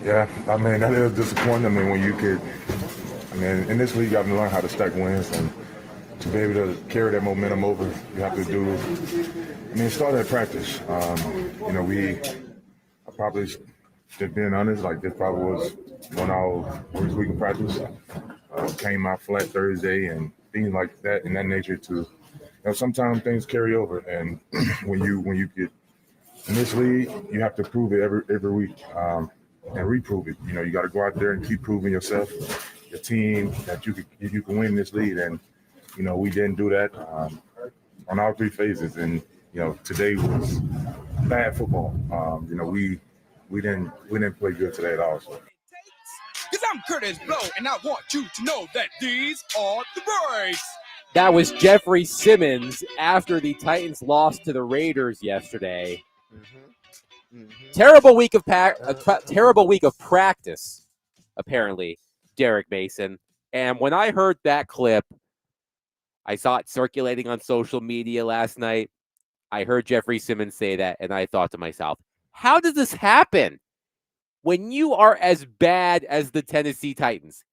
Yeah, I mean, that is disappointing. I mean, when you could, I mean, in this league, you have to learn how to stack wins, and to be able to carry that momentum over, you have to do, I mean, start at practice. You know, I probably, just being honest, like this probably was one of our worst week of practice. Came out flat Thursday and things like that in that nature to, you know, sometimes things carry over. And when you get in this league, you have to prove it every week and reprove it. You know, you got to go out there and keep proving yourself, your team, that you can win this league. And you know, we didn't do that on all three phases. And you know, today was bad football. You know, we didn't play good today at all. So. Because I'm Curtis Blow, and I want you to know that these are the breaks. That was Jeffrey Simmons after the Titans lost to the Raiders yesterday. Terrible week of terrible week of practice, apparently, Derek Mason. And when I heard that clip, I saw it circulating on social media last night. I heard Jeffrey Simmons say that, and I thought to myself, how does this happen? When you are as bad as the Tennessee Titans,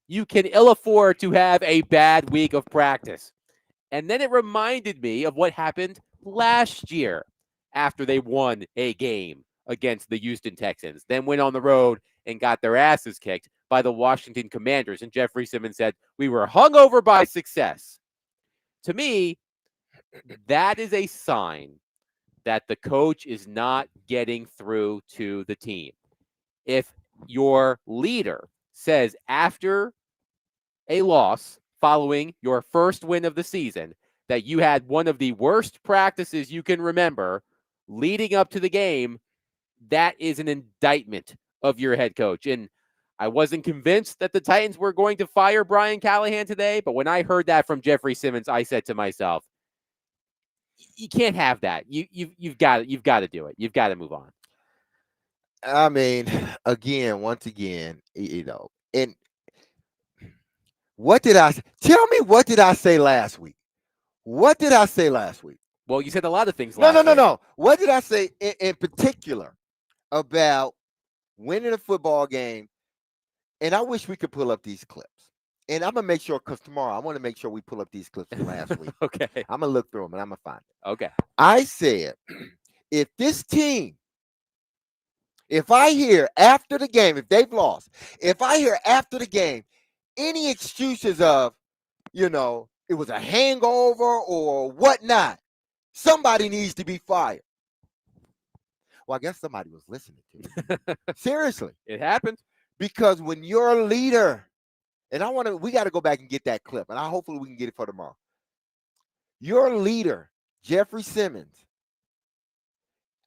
you can ill afford to have a bad week of practice. And then it reminded me of what happened last year after they won a game against the Houston Texans, then went on the road and got their asses kicked by the Washington Commanders. And Jeffrey Simmons said, we were hungover by success. To me, that is a sign that the coach is not getting through to the team. If your leader says after a loss following your first win of the season that you had one of the worst practices you can remember leading up to the game, that is an indictment of your head coach. And I wasn't convinced that the Titans were going to fire Brian Callahan today, but when I heard that from Jeffrey Simmons, I said to myself, you can't have that. You've got to do it. You've got to move on. I mean, once again, you know, and what did I tell me? What did I say last week? What did I say last week? Well, you said a lot of things last week. No. What did I say in particular about winning a football game? And I wish we could pull up these clips. And I'm going to make sure, because tomorrow I want to make sure we pull up these clips from last week. Okay. I'm going to look through them and I'm going to find it. Okay. I said, if this team, if I hear after the game, if they've lost, if I hear after the game any excuses of, you know, it was a hangover or whatnot, somebody needs to be fired. Well, I guess somebody was listening to me. Seriously. It happened. Because when your leader, and we got to go back and get that clip, and hopefully we can get it for tomorrow. Your leader, Jeffrey Simmons,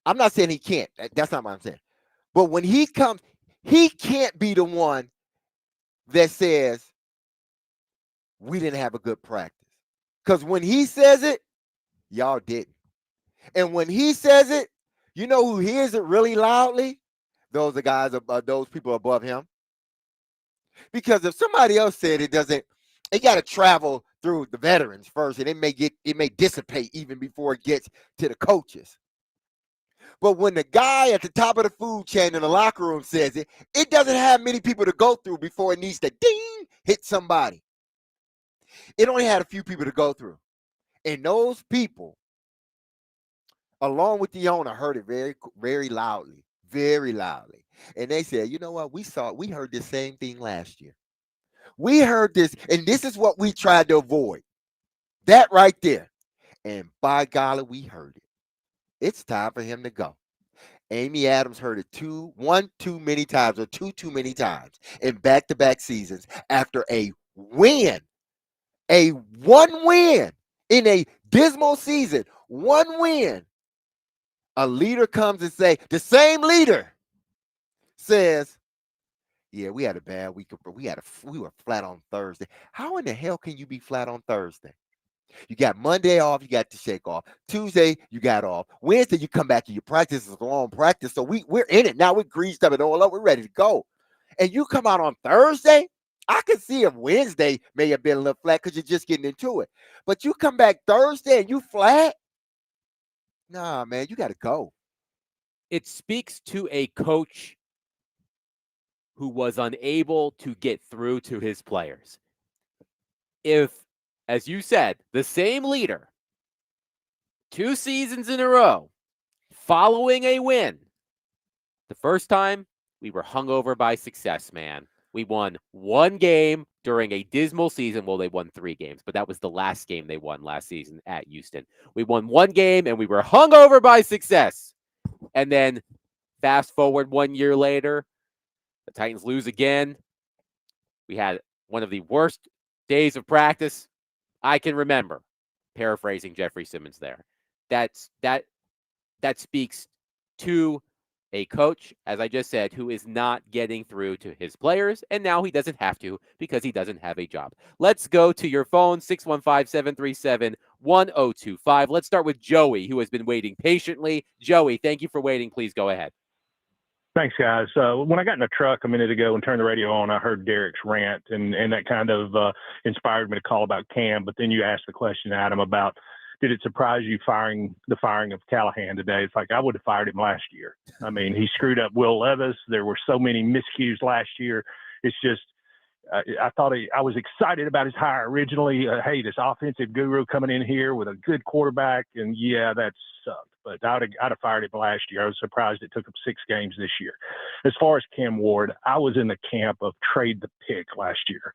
I'm not saying he can't. That's not what I'm saying. But when he comes, he can't be the one that says we didn't have a good practice. Because when he says it, y'all didn't. And when he says it, you know who hears it really loudly? Those are guys, those people above him. Because if somebody else said it got to travel through the veterans first, and it may dissipate even before it gets to the coaches. But when the guy at the top of the food chain in the locker room says it, it doesn't have many people to go through before it needs to ding, hit somebody. It only had a few people to go through. And those people, along with the owner, heard it very, very loudly. Very loudly. And they said, you know what? We heard the same thing last year. We heard this, and this is what we tried to avoid. That right there. And by golly, we heard it. It's time for him to go. Amy Adams heard it too many times in back-to-back seasons after a win. A one win in a dismal season. One win. A leader comes and the same leader says, yeah, we had a bad week. We were flat on Thursday. How in the hell can you be flat on Thursday? You got Monday off, you got to shake off. Tuesday, you got off. Wednesday, you come back to your practice. It's a long practice. So we're in it. Now we're greased up and all up. We're ready to go. And you come out on Thursday? I could see if Wednesday may have been a little flat because you're just getting into it. But you come back Thursday and you flat? Nah, man, you got to go. It speaks to a coach who was unable to get through to his players. If, as you said, the same leader, 2 seasons in a row, following a win, the first time we were hungover by success, man. We won 1 game during a dismal season. Well, they won 3 games, but that was the last game they won last season at Houston. We won 1 game and we were hungover by success. And then fast forward 1 year later, the Titans lose again. We had one of the worst days of practice I can remember. Paraphrasing Jeffrey Simmons there. That speaks to a coach, as I just said, who is not getting through to his players, and now he doesn't have to because he doesn't have a job. Let's go to your phone, 615-737-1025. Let's start with Joey, who has been waiting patiently. Joey, thank you for waiting. Please go ahead. Thanks, guys. When I got in the truck a minute ago and turned the radio on, I heard Derek's rant, and that kind of inspired me to call about Cam. But then you asked the question, Adam, about did it surprise you the firing of Callahan today? It's like I would have fired him last year. I mean, he screwed up Will Levis. There were so many miscues last year. It's just I was excited about his hire originally. Hey, this offensive guru coming in here with a good quarterback, and yeah, that sucked. But I'd have fired him last year. I was surprised it took him 6 games this year. As far as Cam Ward, I was in the camp of trade the pick last year.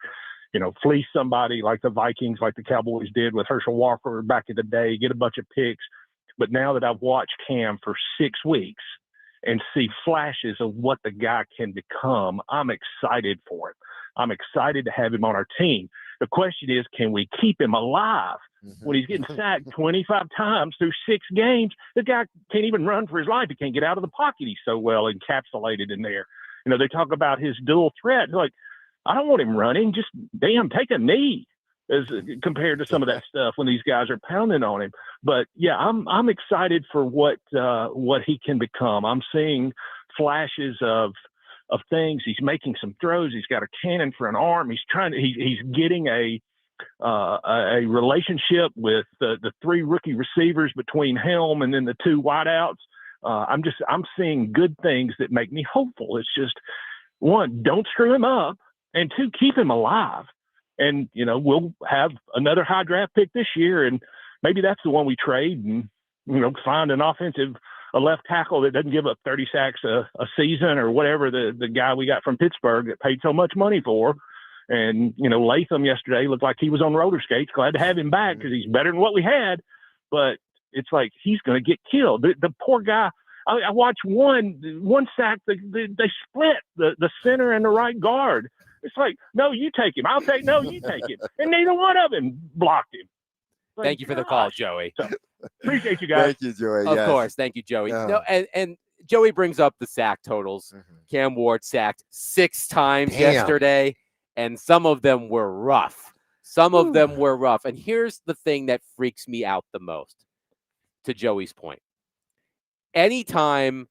You know, fleece somebody like the Vikings, like the Cowboys did with Herschel Walker back in the day, get a bunch of picks. But now that I've watched Cam for 6 weeks and see flashes of what the guy can become, I'm excited for him. I'm excited to have him on our team. The question is, can we keep him alive? When he's getting sacked 25 times through 6 games, the guy can't even run for his life. He can't get out of the pocket. He's so well encapsulated in there. You know, they talk about his dual threat. Like, I don't want him running. Just, damn, take a knee as compared to some of that stuff when these guys are pounding on him. But, yeah, I'm excited for what he can become. I'm seeing flashes of things. He's making some throws. He's got a cannon for an arm. He's getting a relationship with the 3 rookie receivers between Helm and then the 2 wideouts. I'm seeing good things that make me hopeful. It's just, 1, don't screw him up, and 2, keep him alive. And, you know, we'll have another high draft pick this year, and maybe that's the one we trade and, you know, find a left tackle that doesn't give up 30 sacks a season or whatever the guy we got from Pittsburgh that paid so much money for. And, you know, Latham yesterday looked like he was on roller skates. Glad to have him back because he's better than what we had. But it's like he's going to get killed. The poor guy, I watched one sack. They split the center and the right guard. It's like, no, you take him. No, you take him. And neither one of them blocked him. Like, thank you for the call, Joey. So, appreciate you guys. Thank you, Joey. Of course. Thank you, Joey. No, and Joey brings up the sack totals. Cam Ward sacked 6 times yesterday, and some of them were rough. And here's the thing that freaks me out the most, to Joey's point. Anytime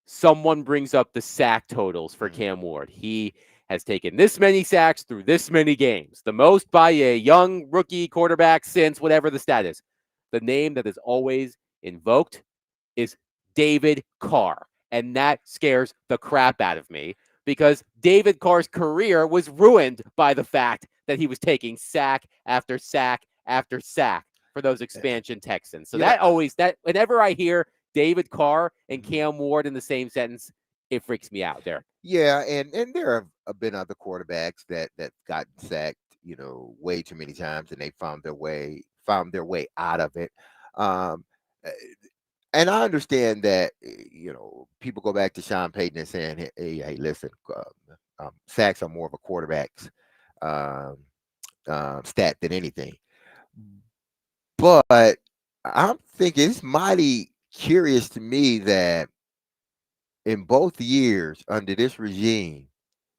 someone brings up the sack totals for Cam Ward, he has taken this many sacks through this many games, the most by a young rookie quarterback since whatever the stat is. The name that is always invoked is David Carr. And that scares the crap out of me because David Carr's career was ruined by the fact that he was taking sack after sack after sack for those expansion Texans. So that whenever I hear David Carr and Cam Ward in the same sentence, it freaks me out there. Yeah, and there have been other quarterbacks that got sacked, you know, way too many times, and they found their way out of it. And I understand that, you know, people go back to Sean Payton and saying, hey, listen, sacks are more of a quarterback's stat than anything. But I'm thinking it's mighty curious to me that in both years under this regime,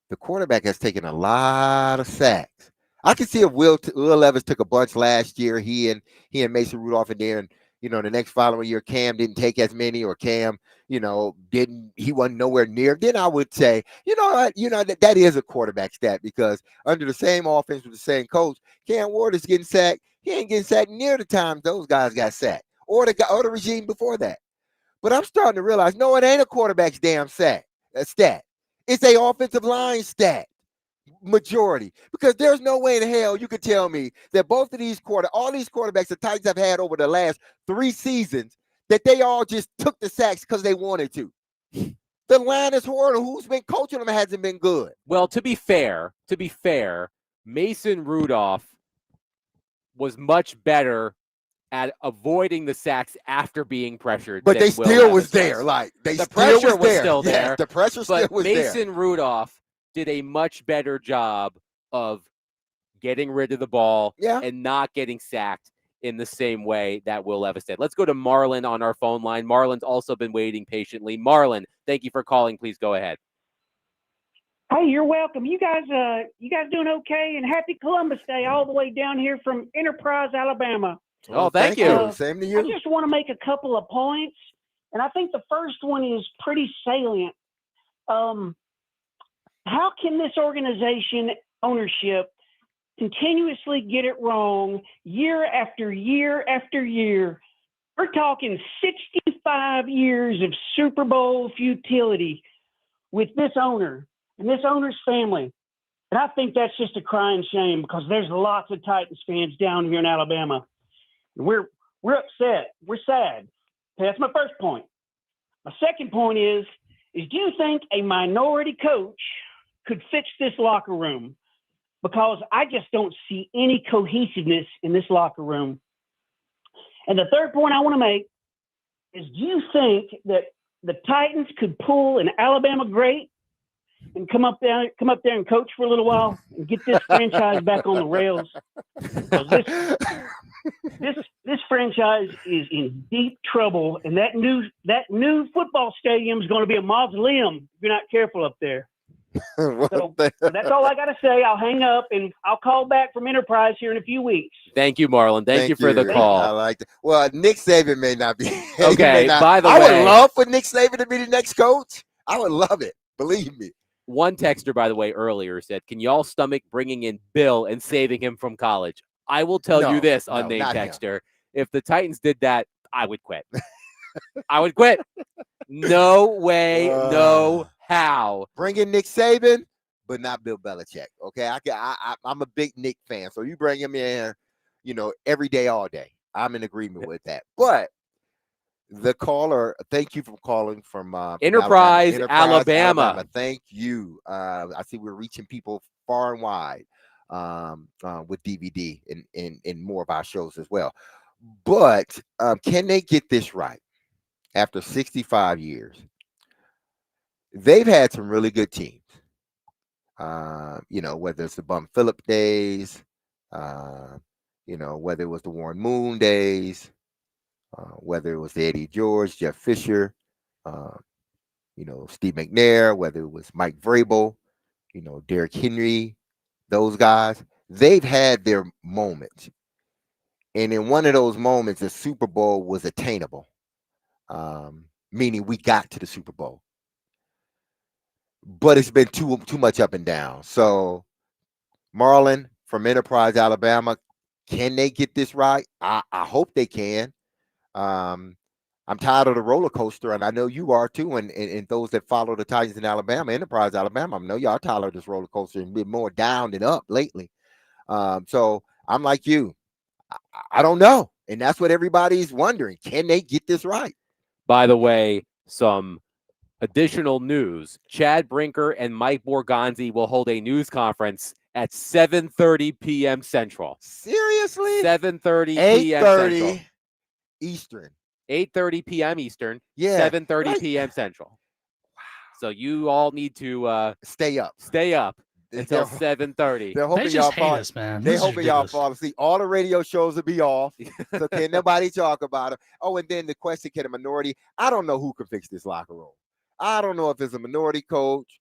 the quarterback has taken a lot of sacks. I can see if Will Levis took a bunch last year, he and Mason Rudolph, and then, you know, the next following year, Cam didn't take as many, or Cam, you know, he wasn't nowhere near. Then I would say, that is a quarterback stat, because under the same offense with the same coach, Cam Ward is getting sacked. He ain't getting sacked near the time those guys got sacked, or the regime before that. But I'm starting to realize, no, it ain't a quarterback's damn stat. It's a offensive line stat majority, because there's no way in hell you could tell me that both of all these quarterbacks the Titans have had over the last 3 seasons, that they all just took the sacks because they wanted to. The line is horrible. Who's been coaching them hasn't been good. Well, to be fair, Mason Rudolph was much better at avoiding the sacks after being pressured. But they than Will still was Levis there. was. Like the pressure was still Yes, there. the pressure still But was Mason there. Rudolph did a much better job of getting rid of the ball and not getting sacked in the same way that Will Levis did. Let's go to Marlon on our phone line. Marlon's also been waiting patiently. Marlon, thank you for calling. Please go ahead. Hey, you're welcome. You guys doing okay? And happy Columbus Day all the way down here from Enterprise, Alabama. Oh, thank you. Same to you. I just want to make a couple of points, and I think the first one is pretty salient. How can this organization ownership continuously get it wrong year after year after year? We're talking 65 years of Super Bowl futility with this owner and this owner's family. And I think that's just a crying shame, because there's lots of Titans fans down here in Alabama. We're upset. We're sad. Okay, that's my first point. My second point is do you think a minority coach could fix this locker room? Because I just don't see any cohesiveness in this locker room. And the third point I want to make is, do you think that the Titans could pull an Alabama great and come up there and coach for a little while and get this franchise back on the rails? Because this franchise is in deep trouble, and that new football stadium is going to be a mausoleum if you're not careful up there. So that's all I got to say. I'll hang up, and I'll call back from Enterprise here in a few weeks. Thank you, Marlon. Thank you for the call. I like that. Well, Nick Saban may not be. Okay, by the I way, would love for Nick Saban to be the next coach. I would love it. Believe me. One texter, by the way, earlier said, can y'all stomach bringing in Bill and saving him from college? I will tell you this, unnamed texter. If the Titans did that, I would quit. I would quit. No way, no how. Bring in Nick Saban, but not Bill Belichick. Okay, I'm a big Nick fan, so you bring him in, every day, all day. I'm in agreement with that. But the caller, thank you for calling from Enterprise, Alabama. Thank you. I see we're reaching people far and wide with DVD and more of our shows as well. But can they get this right after 65 years? They've had some really good teams. Whether it's the Bum Phillip days, whether it was the Warren Moon days, whether it was the Eddie George, Jeff Fisher, Steve McNair, whether it was Mike Vrabel, Derrick Henry, those guys, they've had their moments. And in one of those moments, the Super Bowl was attainable, meaning we got to the Super Bowl. But it's been too much up and down. So, Marlon from Enterprise, Alabama, can they get this right? I hope they can. I'm tired of the roller coaster, and I know you are too. And those that follow the Titans in Alabama, Enterprise, Alabama, I know y'all tired of this roller coaster and been more down than up lately. So I'm like you. I don't know. And that's what everybody's wondering. Can they get this right? By the way, some additional news. Chad Brinker and Mike Borgonzi will hold a news conference at 7:30 p.m. Central. Seriously? 7:30 p.m. Central. Eastern. 8:30 p.m. Eastern. Yeah. 7:30 p.m. Central. Wow. So you all need to stay up. Until 7:30. They're hoping y'all fall. They're hoping y'all fall asleep. All the radio shows will be off, so can nobody talk about it. Oh, and then the question: can a minority? I don't know who can fix this locker room. I don't know if it's a minority coach,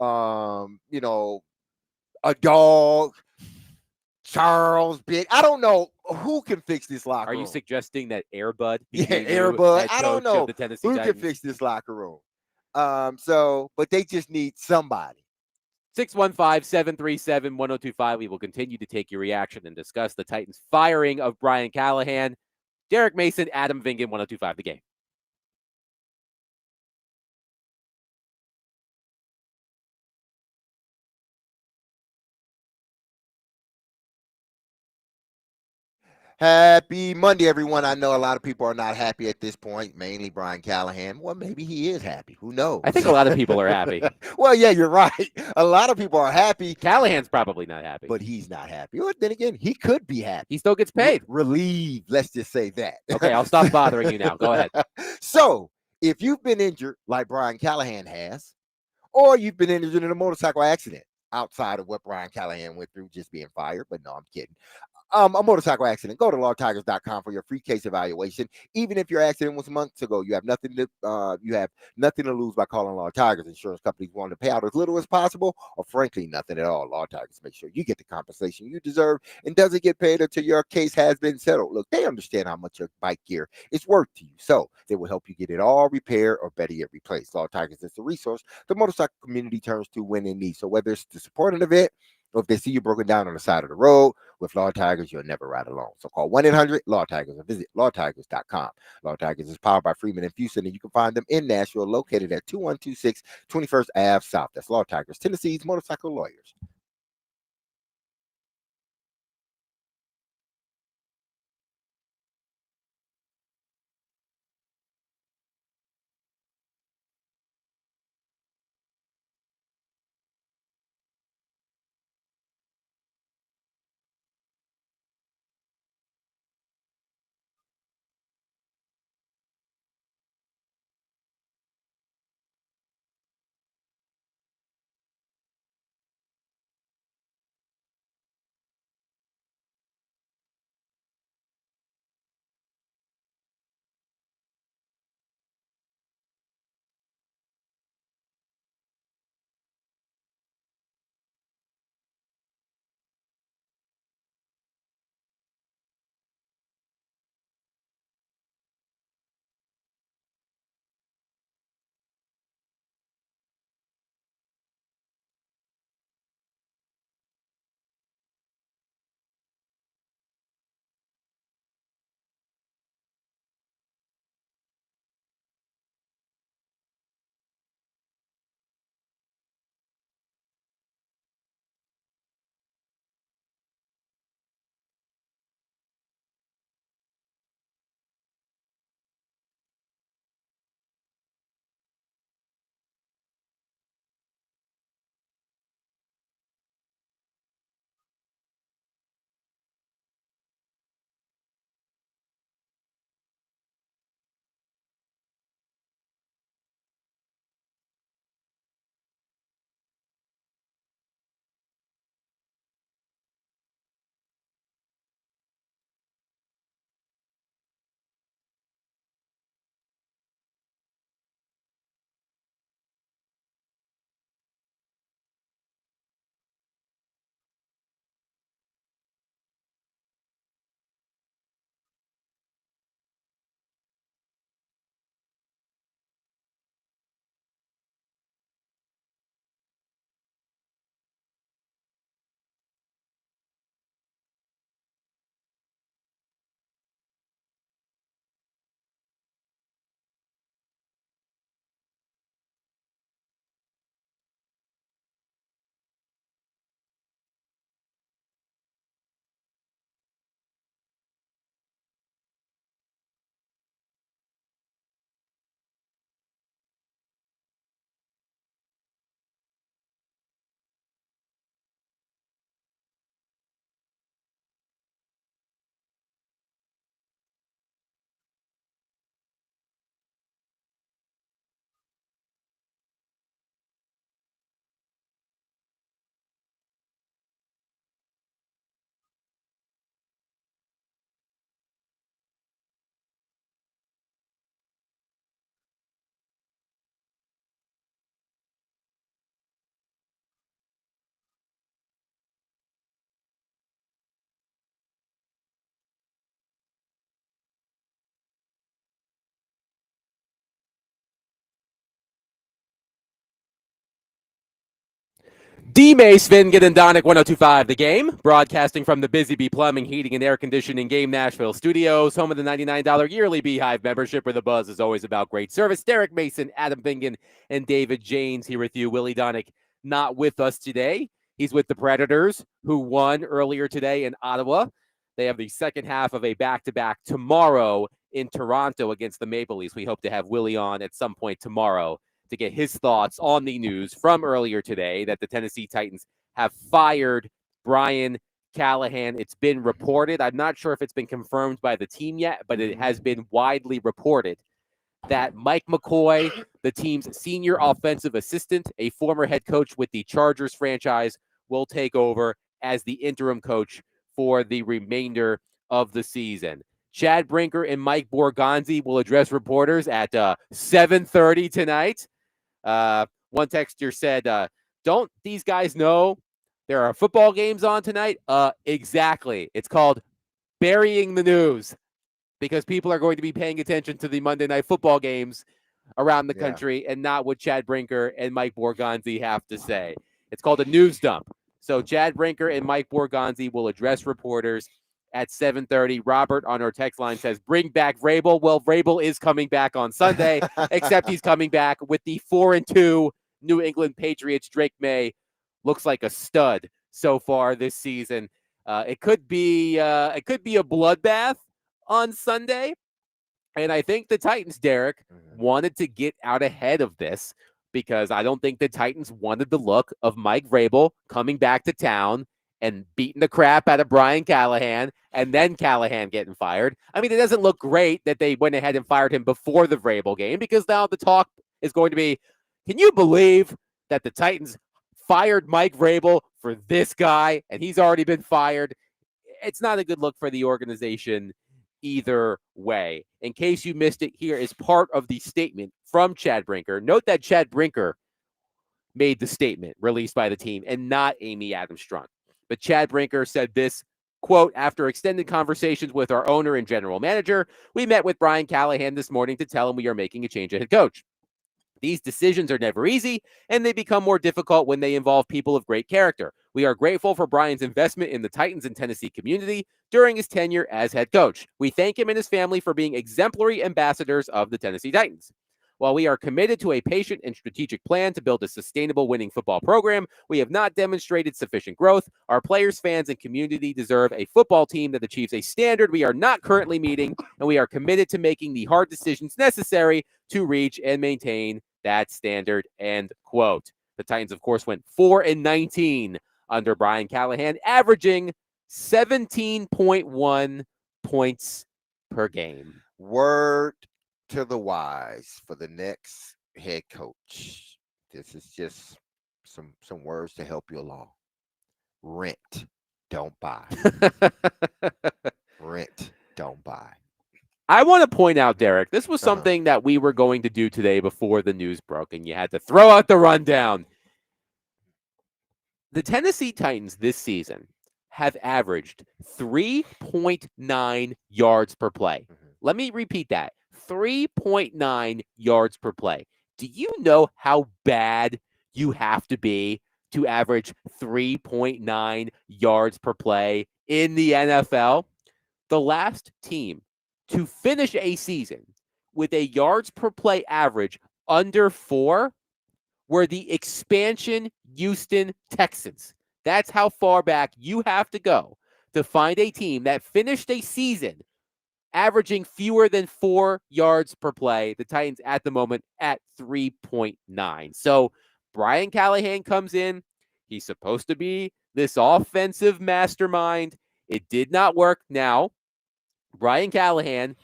a dog, Charles Big. I don't know who can fix this locker room. Are you suggesting that Airbud? Airbud. I don't know who can fix this locker room. But they just need somebody. 615-737-1025. We will continue to take your reaction and discuss the Titans' firing of Brian Callahan. Derek Mason, Adam Vingan, 1025 The Game. Happy Monday, everyone. I know a lot of people are not happy at this point, mainly Brian Callahan. Well, maybe he is happy. Who knows? I think a lot of people are happy. Well, yeah, you're right. A lot of people are happy. Callahan's probably not happy. But he's not happy. Well, then again, he could be happy. He still gets paid. Relieved, let's just say that. Okay, I'll stop bothering you now. Go ahead. So, if you've been injured like Brian Callahan has, or you've been injured in a motorcycle accident outside of what Brian Callahan went through, just being fired, but no, I'm kidding. A motorcycle accident, go to lawtigers.com for your free case evaluation. Even if your accident was months ago, you have nothing to lose by calling Law Tigers. Insurance companies want to pay out as little as possible, or frankly, nothing at all. Law Tigers make sure you get the compensation you deserve and doesn't get paid until your case has been settled. Look, they understand how much your bike gear is worth to you, so they will help you get it all repaired or better yet replaced. Law Tigers is the resource the motorcycle community turns to when in need. So whether it's to support an event, or if they see you broken down on the side of the road, with Law Tigers, you'll never ride alone. So call 1-800-LAW-TIGERS or visit lawtigers.com. Law Tigers is powered by Freeman and Fuson, and you can find them in Nashville, located at 2126 21st Ave South. That's Law Tigers, Tennessee's motorcycle lawyers. D. Mace, Vingan, and Donick 1025 The Game, broadcasting from the Busy Bee Plumbing, Heating, and Air Conditioning Game Nashville studios, home of the $99 yearly Beehive membership, where the buzz is always about great service. Derek Mason, Adam Vingan, and David James here with you. Willie Donick not with us today. He's with the Predators, who won earlier today in Ottawa. They have the second half of a back-to-back tomorrow in Toronto against the Maple Leafs. We hope to have Willie on at some point tomorrow to get his thoughts on the news from earlier today that the Tennessee Titans have fired Brian Callahan. It's been reported. I'm not sure if it's been confirmed by the team yet, but it has been widely reported that Mike McCoy, the team's senior offensive assistant, a former head coach with the Chargers franchise, will take over as the interim coach for the remainder of the season. Chad Brinker and Mike Borgonzi will address reporters at 7:30 tonight. One texter said, don't these guys know there are football games on tonight? Exactly. It's called burying the news because people are going to be paying attention to the Monday Night Football games around the country and not what Chad Brinker and Mike Borgonzi have to say. It's called a news dump. So Chad Brinker and Mike Borgonzi will address reporters at 7:30. Robert on our text line says, bring back Vrabel. Well, Vrabel is coming back on Sunday, except he's coming back with the 4-2 New England Patriots. Drake May looks like a stud so far this season. It could be a bloodbath on Sunday. And I think the Titans, Derek, wanted to get out ahead of this because I don't think the Titans wanted the look of Mike Vrabel coming back to town and beating the crap out of Brian Callahan and then Callahan getting fired. I mean, it doesn't look great that they went ahead and fired him before the Vrabel game because now the talk is going to be, can you believe that the Titans fired Mike Vrabel for this guy and he's already been fired? It's not a good look for the organization either way. In case you missed it, here is part of the statement from Chad Brinker. Note that Chad Brinker made the statement released by the team and not Amy Adams-Strunk. But Chad Brinker said this, quote, after extended conversations with our owner and general manager, we met with Brian Callahan this morning to tell him we are making a change at head coach. These decisions are never easy, and they become more difficult when they involve people of great character. We are grateful for Brian's investment in the Titans and Tennessee community during his tenure as head coach. We thank him and his family for being exemplary ambassadors of the Tennessee Titans. While we are committed to a patient and strategic plan to build a sustainable winning football program, we have not demonstrated sufficient growth. Our players, fans, and community deserve a football team that achieves a standard we are not currently meeting, and we are committed to making the hard decisions necessary to reach and maintain that standard, end quote. The Titans, of course, went 4-19 under Brian Callahan, averaging 17.1 points per game. Word to the wise for the next head coach. This is just some words to help you along. Rent, don't buy. Rent, don't buy. I want to point out, Derek, this was something that we were going to do today before the news broke, and you had to throw out the rundown. The Tennessee Titans this season have averaged 3.9 yards per play. Let me repeat that. 3.9 yards per play. Do you know how bad you have to be to average 3.9 yards per play in the NFL? The last team to finish a season with a yards per play average under 4 were the expansion Houston Texans. That's how far back you have to go to find a team that finished a season averaging fewer than 4 yards per play. The Titans at the moment at 3.9. So Brian Callahan comes in. He's supposed to be this offensive mastermind. It did not work. Now, Brian Callahan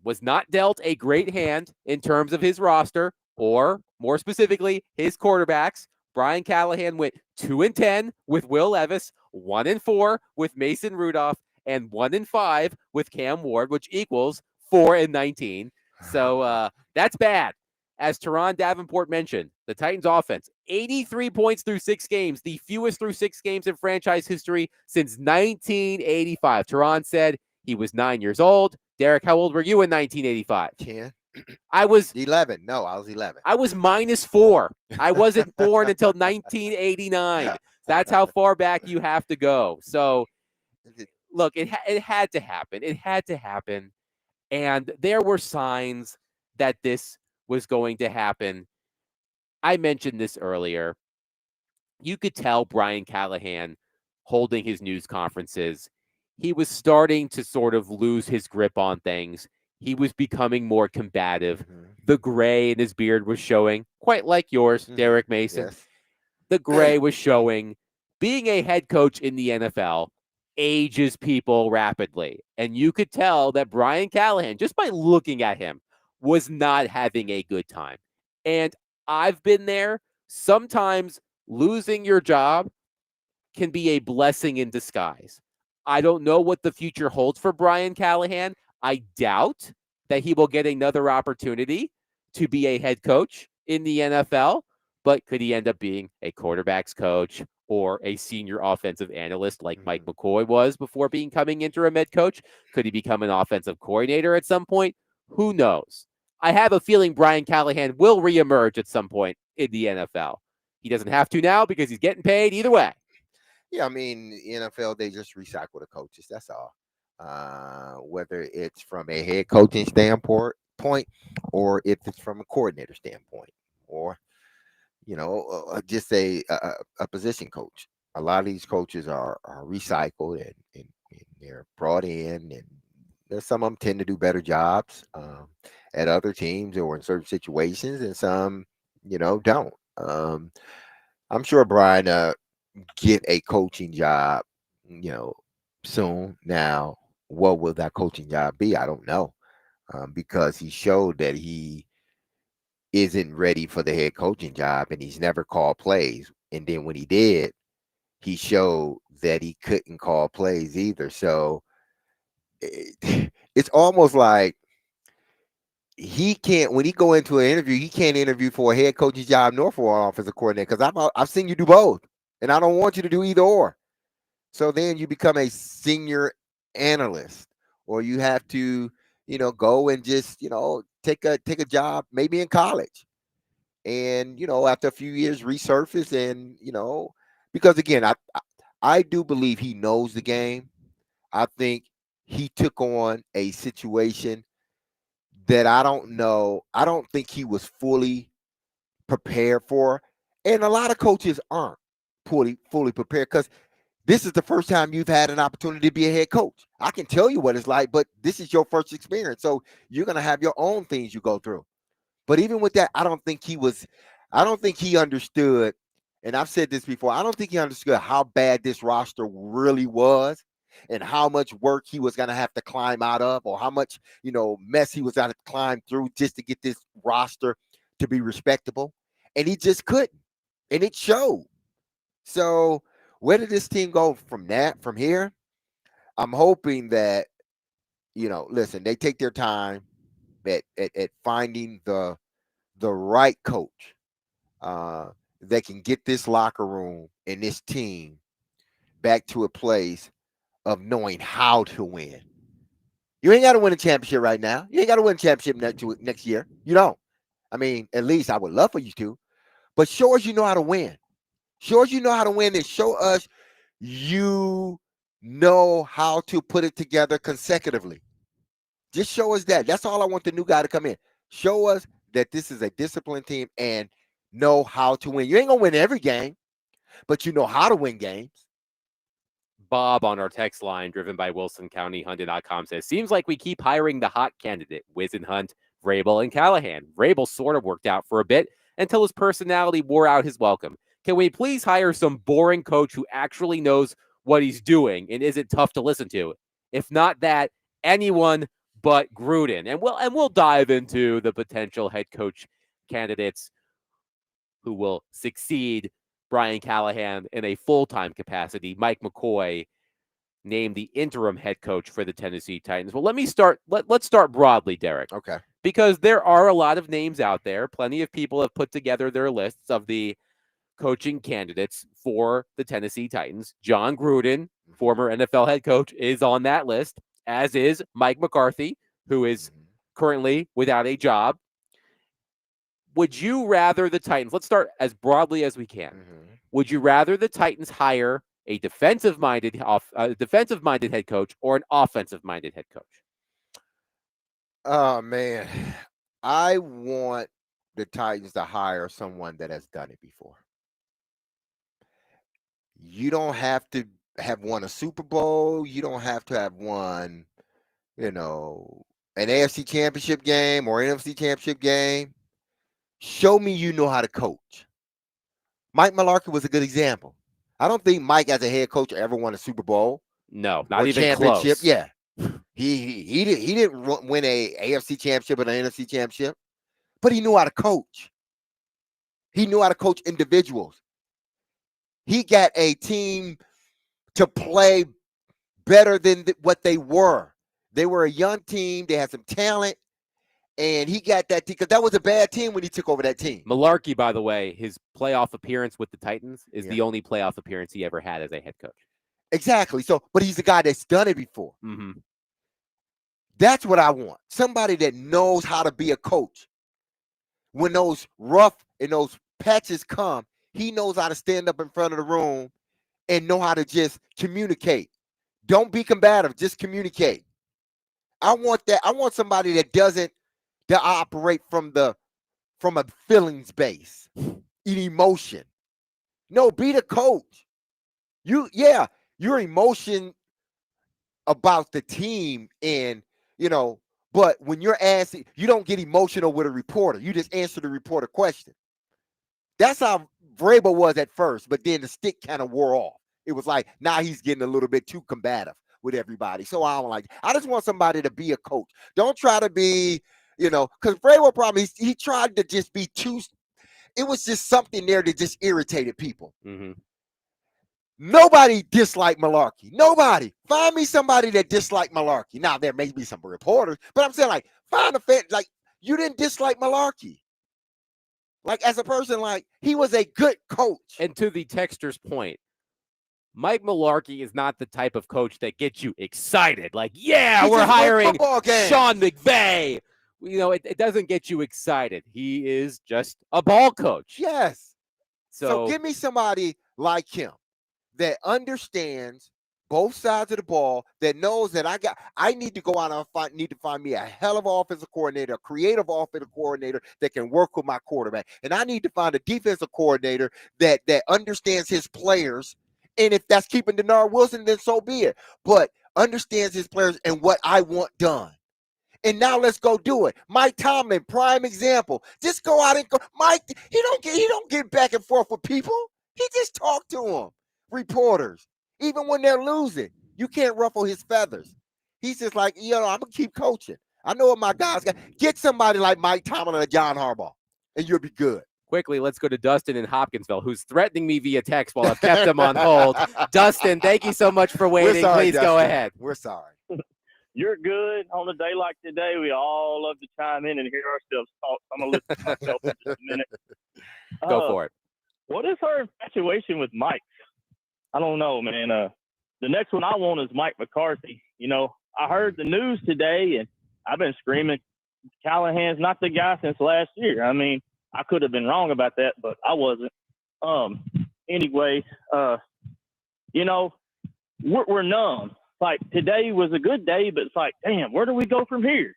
was not dealt a great hand in terms of his roster, or more specifically, his quarterbacks. Brian Callahan went 2-10 with Will Levis, 1-4 with Mason Rudolph, and 1-5 with Cam Ward, which equals 4-19. So that's bad. As Teron Davenport mentioned, the Titans offense, 83 points through 6 games, the fewest through 6 games in franchise history since 1985. Teron said he was 9 years old. Derek, how old were you in 1985? 10. I was 11. No, I was 11. I was -4. I wasn't born until 1989. That's how far back you have to go. So, look, it had to happen. It had to happen. And there were signs that this was going to happen. I mentioned this earlier. You could tell Brian Callahan holding his news conferences. he was starting to sort of lose his grip on things. He was becoming more combative. The gray in his beard was showing, quite like yours, Derek Mason. Yes. The gray was showing. Being a head coach in the NFL ages people rapidly. And you could tell that Brian Callahan, just by looking at him, was not having a good time. And I've been there. Sometimes losing your job can be a blessing in disguise. I don't know what the future holds for Brian Callahan. I doubt that he will get another opportunity to be a head coach in the NFL, but could he end up being a quarterback's coach or a senior offensive analyst like Mike McCoy was before becoming interim head coach? Could he become an offensive coordinator at some point? Who knows? I have a feeling Brian Callahan will reemerge at some point in the NFL. He doesn't have to now because he's getting paid either way. Yeah, I mean, NFL, they just recycle the coaches. That's all. Whether it's from a head coaching standpoint, or if it's from a coordinator standpoint, or just a position coach. A lot of these coaches are recycled and they're brought in, and there's some of them tend to do better jobs at other teams or in certain situations, and some don't. I'm sure Brian get a coaching job, soon. Now, what will that coaching job be? I don't know, because he showed that he isn't ready for the head coaching job, and he's never called plays. And then when he did, he showed that he couldn't call plays either. So it's almost like he can't, when he go into an interview, he can't interview for a head coaching job nor for an offensive coordinator, because I've seen you do both, and I don't want you to do either or. So then you become a senior analyst, or you have to, go and just, take a job maybe in college, and after a few years resurface, and because again, I do believe he knows the game. I think he took on a situation that I don't know. I don't think he was fully prepared for, and a lot of coaches aren't fully prepared, because this is the first time you've had an opportunity to be a head coach. I can tell you what it's like, but this is your first experience. So you're going to have your own things you go through. But even with that, I don't think he understood. And I've said this before. I don't think he understood how bad this roster really was, and how much work he was going to have to climb out of, or how much, mess he was going to climb through just to get this roster to be respectable. And he just couldn't. And it showed. So where did this team go from here? I'm hoping that, listen, they take their time at finding the right coach that can get this locker room and this team back to a place of knowing how to win. You ain't got to win a championship right now. You ain't got to win a championship next year. You don't. I mean, at least I would love for you to. But show us you know how to win. Show us you know how to win, and show us you know how to put it together consecutively. Just show us that. That's all I want the new guy to come in. Show us that this is a disciplined team and know how to win. You ain't going to win every game, but you know how to win games. Bob on our text line, driven by WilsonCountyHunter.com, says, seems like we keep hiring the hot candidate, Wisenhunt, Vrabel, and Callahan. Vrabel sort of worked out for a bit until his personality wore out his welcome. Can we please hire some boring coach who actually knows what he's doing and isn't tough to listen to? If not that, anyone but Gruden. And we'll dive into the potential head coach candidates who will succeed Brian Callahan in a full-time capacity. Mike McCoy named the interim head coach for the Tennessee Titans. Well, let's start broadly, Derek. Okay. Because there are a lot of names out there. Plenty of people have put together their lists of the coaching candidates for the Tennessee Titans. John Gruden, former NFL head coach, is on that list, as is Mike McCarthy, who is currently without a job. Would you rather the Titans, let's start as broadly as we can. Would you rather the Titans hire a defensive-minded head coach or an offensive-minded head coach? Oh, man. I want the Titans to hire someone that has done it before. You don't have to have won a Super Bowl. You don't have to have won, an AFC championship game or NFC championship game. Show me you know how to coach. Mike Mularkey was a good example. I don't think Mike, as a head coach, ever won a Super Bowl. No, not or even championship. close. Yeah, he didn't win a AFC championship or an NFC championship, but he knew how to coach. He knew how to coach individuals. He got a team to play better than what they were. They were a young team. They had some talent. And he got that team because that was a bad team when he took over that team. Mularkey, by the way, his playoff appearance with the Titans is the only playoff appearance he ever had as a head coach. Exactly. So, but he's a guy that's done it before. Mm-hmm. That's what I want. Somebody that knows how to be a coach. When those rough and those patches come, he knows how to stand up in front of the room and know how to just communicate. Don't be combative. Just communicate. I want that. I want somebody that doesn't operate from a feelings base, in emotion. No, be the coach. Your emotion about the team and, but when you're asked, you don't get emotional with a reporter. You just answer the reporter question. That's how Vrabel was at first, but then the stick kind of wore off. It was like, now he's getting a little bit too combative with everybody. So I just want somebody to be a coach. Don't try to be, because Vrabel probably, he tried to just be too, it was just something there that just irritated people. Mm-hmm. Nobody disliked Mularkey. Nobody. Find me somebody that disliked Mularkey. Now, there may be some reporters, but I'm saying, find a fan, you didn't dislike Mularkey. As a person, he was a good coach. And to the texter's point, Mike Mularkey is not the type of coach that gets you excited. We're hiring Sean McVay. It doesn't get you excited. He is just a ball coach. Yes. So give me somebody like him that understands both sides of the ball, that knows that I need to go out and need to find me a hell of an offensive coordinator, a creative offensive coordinator that can work with my quarterback. And I need to find a defensive coordinator that understands his players. And if that's keeping Denard Wilson, then so be it. But understands his players and what I want done. And now let's go do it. Mike Tomlin, prime example. Just go out and go. Mike, he don't get back and forth with people. He just talk to them. Reporters, even when they're losing, you can't ruffle his feathers. He's just like, I'm gonna keep coaching. I know what my guys got. Get somebody like Mike Tomlin or John Harbaugh, and you'll be good. Quickly, let's go to Dustin in Hopkinsville, who's threatening me via text while I've kept him on hold. Dustin, thank you so much for waiting. Sorry, Please Dustin. go ahead. We're sorry. You're good. On a day like today, we all love to chime in and hear ourselves talk. I'm going to listen to myself in just a minute. Go for it. What is her infatuation with Mike? I don't know, man. The next one I want is Mike McCarthy. I heard the news today, and I've been screaming, Callahan's not the guy since last year. I mean, I could have been wrong about that, but I wasn't. Anyway, we're numb. Today was a good day, but it's damn, where do we go from here?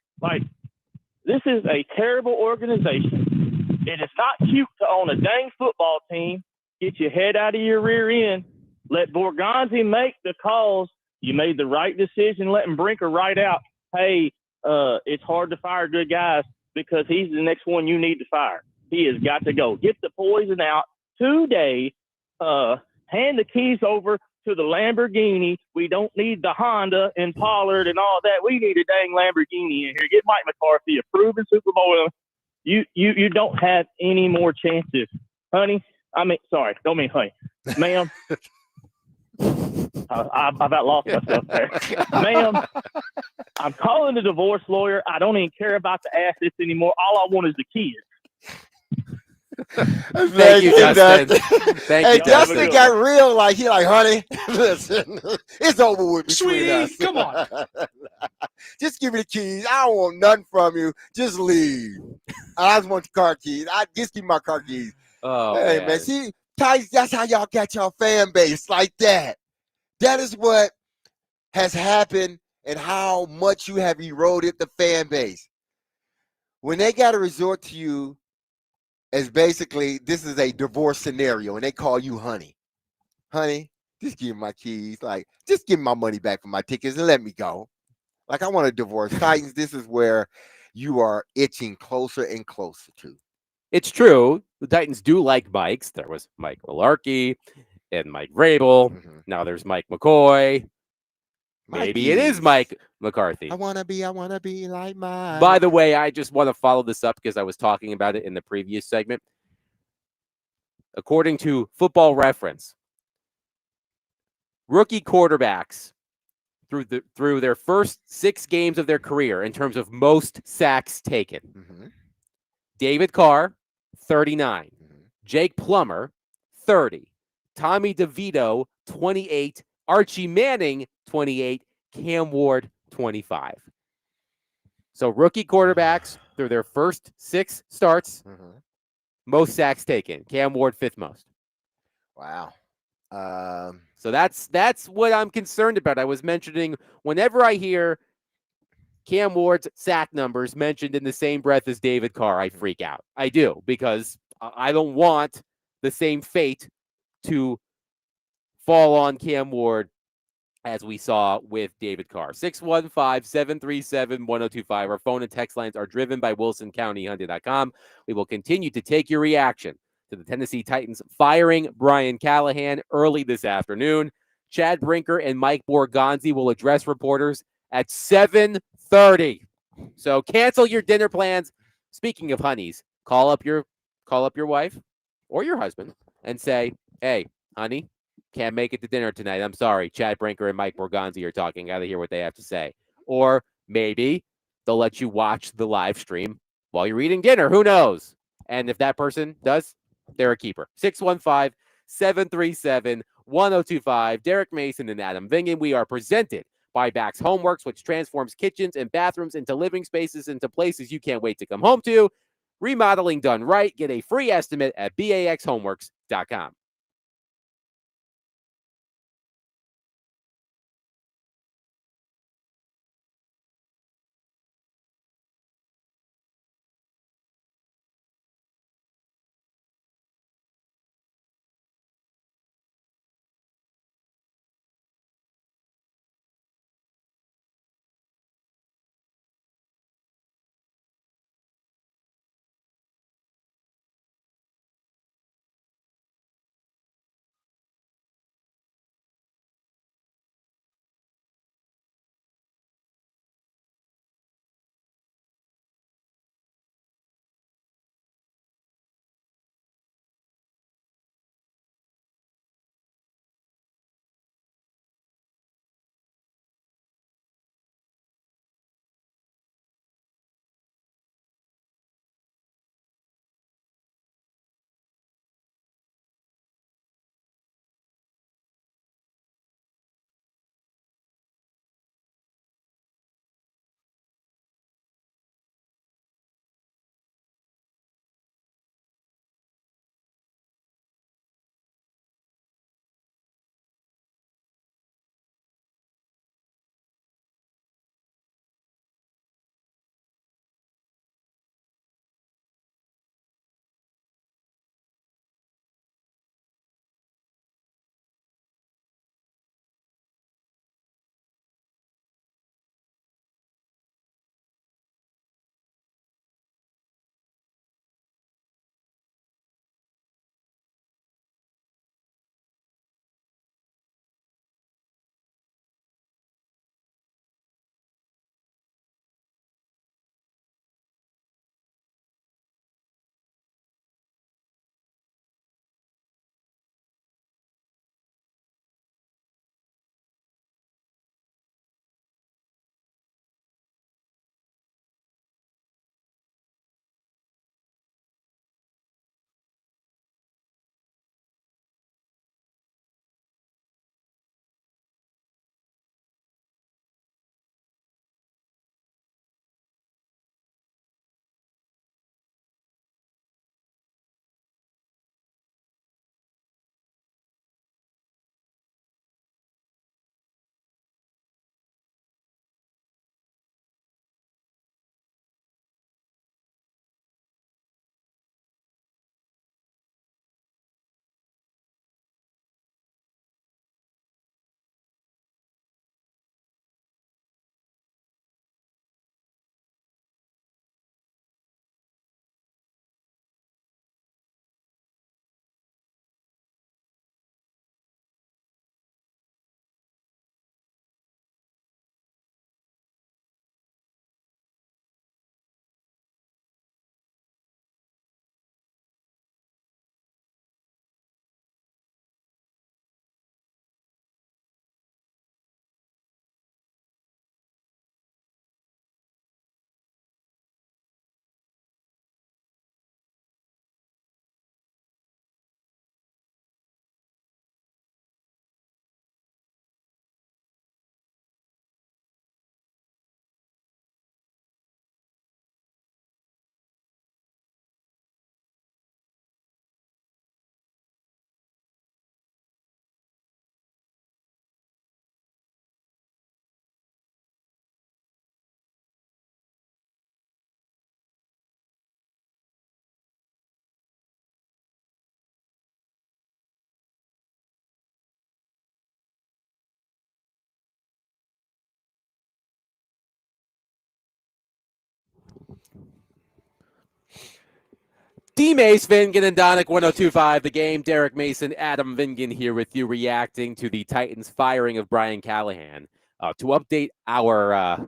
This is a terrible organization. It is not cute to own a dang football team. Get your head out of your rear end. Let Borgonzi make the calls. You made the right decision letting Brinker right out. Hey, it's hard to fire good guys because he's the next one you need to fire. He has got to go. Get the poison out today. Hand the keys over to the Lamborghini. We don't need the Honda and Pollard and all that. We need a dang Lamborghini in here. Get Mike McCarthy, a proven Super Bowl. You don't have any more chances, honey. Sorry, don't mean honey, ma'am. I about lost myself there. Ma'am, I'm calling the divorce lawyer. I don't even care about the assets anymore. All I want is the kids. Thank you, Dustin. Thank you, Dustin Dustin. got real. Honey, listen, it's over with between us. Come on. Just give me the keys. I don't want nothing from you. Just leave. I just want the car keys. Just give me my car keys. Oh, hey, man. See, guys, that's how y'all got your fan base like that. That is what has happened and how much you have eroded the fan base. When they got to resort to you as basically, this is a divorce scenario, and they call you honey. Honey, Just give me my keys. Like, just give me my money back for my tickets and let me go. Like, I want to divorce Titans. This is where you are itching closer and closer to. It's true. The Titans do like Mikes. There was Mike Mularkey and Mike Vrabel. Mhm. Now there's Mike McCoy. Maybe it is Mikey's. Mike McCarthy. I wanna be like Mike. By the way, I just want to follow this up because I was talking about it in the previous segment. According to Football Reference, rookie quarterbacks through their first 6 games of their career in terms of most sacks taken. Mhm. David Carr, 39. Mhm. Jake Plummer, 30. Tommy DeVito, 28. Archie Manning, 28. Cam Ward, 25. So rookie quarterbacks through their first 6 starts, Mhm. most sacks taken. Cam Ward, 5th most. Wow. So that's what I'm concerned about. I was mentioning whenever I hear Cam Ward's sack numbers mentioned in the same breath as David Carr, I freak out. I do, because I don't want the same fate to fall on Cam Ward as we saw with David Carr. 615-737-1025. Our phone and text lines are driven by WilsonCountyHunting.com. We will continue to take your reaction to the Tennessee Titans firing Brian Callahan early this afternoon. Chad Brinker and Mike Borgonzi will address reporters at 7:30. So cancel your dinner plans. Speaking of honeys, call up your wife or your husband and say, "Hey, honey, can't make it to dinner tonight. I'm sorry. Chad Brinker and Mike Borgonzi are talking. Got to hear what they have to say." Or maybe they'll let you watch the live stream while you're eating dinner. Who knows? And if that person does, they're a keeper. 615-737-1025. Derek Mason and Adam Vingan. We are presented by Bax Homeworks, which transforms kitchens and bathrooms into living spaces, into places you can't wait to come home to. Remodeling done right. Get a free estimate at baxhomeworks.com. D. Mace, Vingan, and Donick, 1025 The Game. Derek Mason, Adam Vingan here with you, reacting to the Titans firing of Brian Callahan. To update our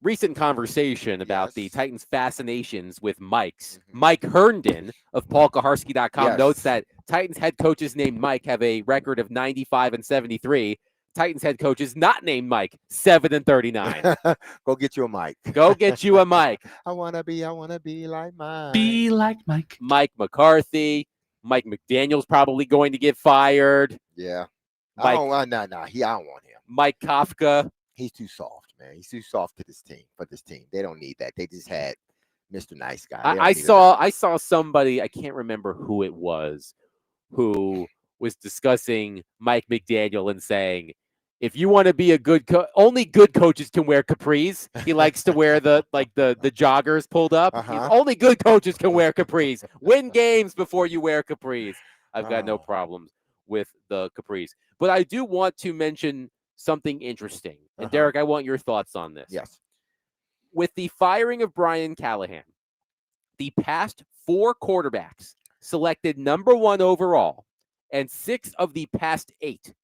recent conversation about the Titans' fascinations with Mike's, Mike Herndon of PaulKaharski.com notes that Titans head coaches named Mike have a record of 95-73. Titans head coaches not named Mike, 7-39. Go get you a mic. Go get you a mic. I wanna be like Mike. Be like Mike. Mike McCarthy. Mike McDaniel's probably going to get fired. Yeah. Mike, I don't want him. Mike Kafka. He's too soft, man. He's too soft for this team. They don't need that. They just had Mr. Nice Guy. I saw somebody, I can't remember who it was, who was discussing Mike McDaniel and saying, if you want to be a good coach, only good coaches can wear capris. He likes to wear the joggers pulled up. Only good coaches can wear capris. Win games before you wear capris. I've got no problems with the capris. But I do want to mention something interesting. And Derek, I want your thoughts on this. Yes. With the firing of Brian Callahan, the past 4 quarterbacks selected number 1 overall, and 6 of the past 8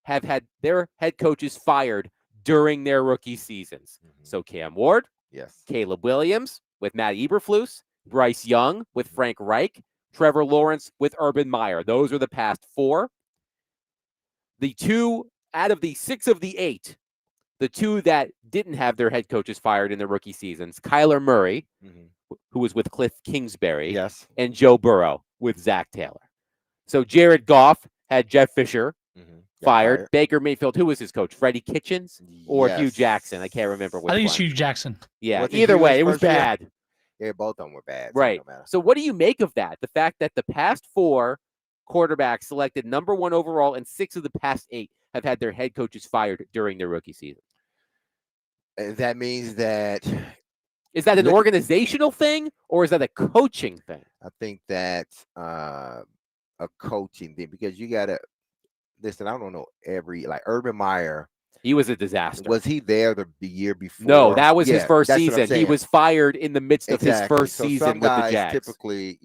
have had their head coaches fired during their rookie seasons. So Cam Ward, Caleb Williams with Matt Eberflus, Bryce Young with Frank Reich, Trevor Lawrence with Urban Meyer. Those are the past 4. The 2 out of the 6 of the 8, the 2 that didn't have their head coaches fired in their rookie seasons, Kyler Murray, who was with Cliff Kingsbury, and Joe Burrow with Zach Taylor. So Jared Goff had Jeff Fisher fired. Baker Mayfield, who was his coach? Freddie Kitchens or Hugh Jackson? I can't remember which I think one. it's Hugh Jackson. Yeah, either way, it was bad. Yeah, both of them were bad. Right. So what do you make of that? The fact that the past 4 quarterbacks selected number 1 overall and 6 of the past 8 have had their head coaches fired during their rookie season. That means that... Is that an organizational thing or is that a coaching thing? I think that's a coaching thing because you got to... Listen, I don't know like Urban Meyer. He was a disaster. Was he there the year before? No, that was his first season. He was fired in the midst of his first season with the Jags. Typically,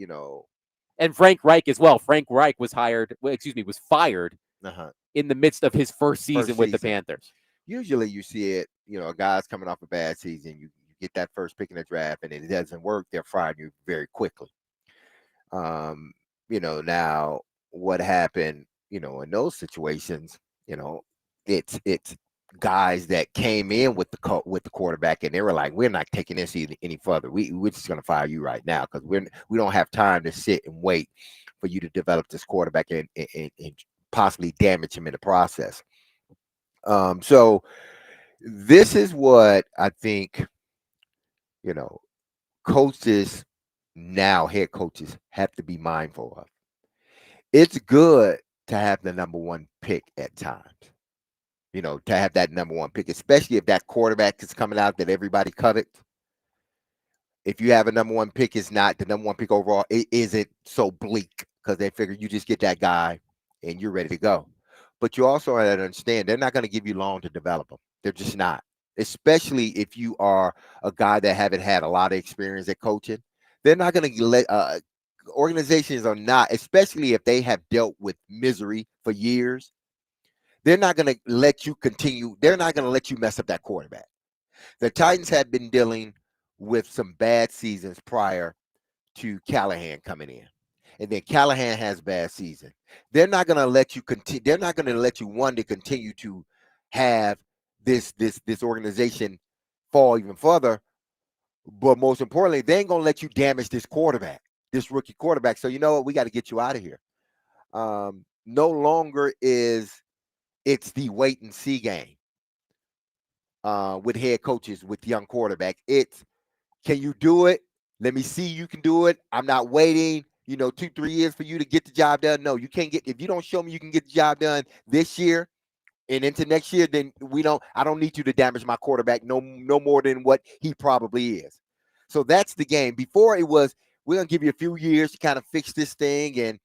and Frank Reich as well. Frank Reich was was fired in the midst of his first season with the Panthers. Usually you see it, a guy's coming off a bad season. You get that first pick in the draft and it doesn't work. They're firing you very quickly. Now what happened, in those situations, it's guys that came in with the quarterback and they were like, we're not taking this any further. We're just going to fire you right now because we don't have time to sit and wait for you to develop this quarterback and possibly damage him in the process. So this is what I think, coaches now, head coaches have to be mindful of. It's good to have the number 1 pick at times, to have that number 1 pick, especially if that quarterback is coming out that everybody covets. If you have a number 1 pick, it's not the number 1 pick overall. It isn't so bleak because they figure you just get that guy and you're ready to go. But you also have to understand they're not going to give you long to develop them. They're just not, especially if you are a guy that haven't had a lot of experience at coaching. They're not going to let organizations are not, especially if they have dealt with misery for years. They're not going to let you continue. They're not going to let you mess up that quarterback. The Titans have been dealing with some bad seasons prior to Callahan coming in. And then Callahan has bad season. They're not going to let you continue. They're not going to let you to continue to have this organization fall even further. But most importantly, they ain't going to let you damage this quarterback, this rookie quarterback. So you know what? We got to get you out of here. No longer is it's the wait and see game with head coaches with young quarterback. It's, can you do it? Let me see you can do it. I'm not waiting, 2-3 years for you to get the job done. No, you can't if you don't show me you can get the job done this year and into next year, then I don't need you to damage my quarterback no more than what he probably is. So that's the game. Before it was, we're going to give you a few years to kind of fix this thing. And,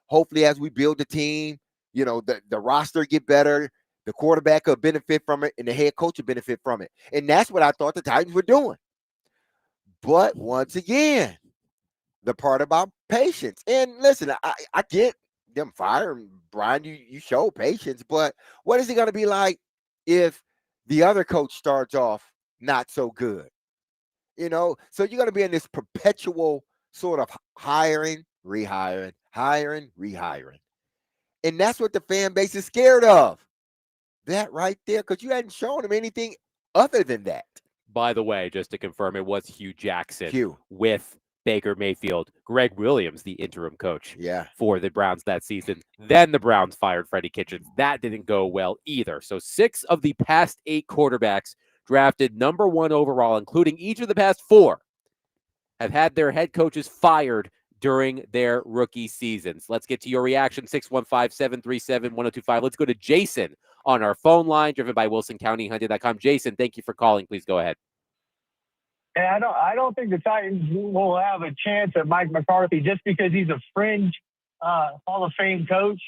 hopefully as we build the team, the roster get better, the quarterback will benefit from it, and the head coach will benefit from it. And that's what I thought the Titans were doing. But once again, the part about patience. And listen, I get them firing Brian. You show patience, but what is it going to be like if the other coach starts off not so good? So you're going to be in this perpetual sort of hiring, rehiring, hiring, rehiring. And that's what the fan base is scared of. That right there, because you hadn't shown them anything other than that. By the way, just to confirm, it was Hugh Jackson Hugh. with Baker Mayfield, Greg Williams, the interim coach Yeah. for the Browns that season. Then the Browns fired Freddie Kitchens. That didn't go well either. So 6 of the past 8 quarterbacks drafted number 1 overall, including each of the past 4, have had their head coaches fired during their rookie seasons. Let's get to your reaction, 615-737-1025. Let's go to Jason on our phone line, driven by WilsonCountyHunting.com. Jason, thank you for calling. Please go ahead. And I don't think the Titans will have a chance at Mike McCarthy just because he's a fringe Hall of Fame coach,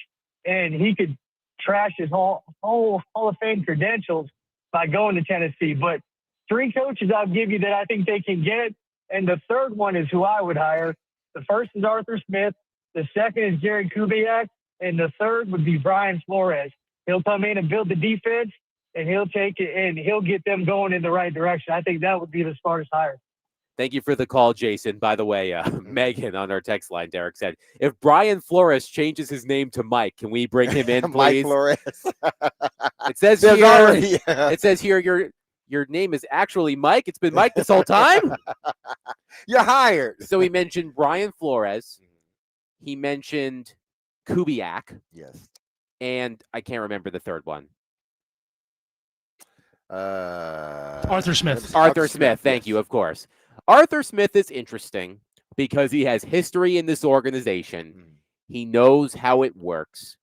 and he could trash his whole Hall of Fame credentials by going to Tennessee. But 3 coaches I'll give you that I think they can get, and the third one is who I would hire. The first is Arthur Smith, the second is Jerry Kubiak, and the third would be Brian Flores. He'll come in and build the defense, and he'll take it and he'll get them going in the right direction. I think that would be the smartest hire. Thank you for the call, Jason. By the way, Megan on our text line, Derek said, if Brian Flores changes his name to Mike, can we bring him in, please? Mike Flores. It says There's here, already- it says here your name is actually Mike. It's been Mike this whole time. You're hired. So he mentioned Brian Flores. He mentioned Kubiak. Yes. And I can't remember the third one. Arthur Smith. Arthur Smith. Thank you, of course. Arthur Smith is interesting because he has history in this organization. He knows how it works.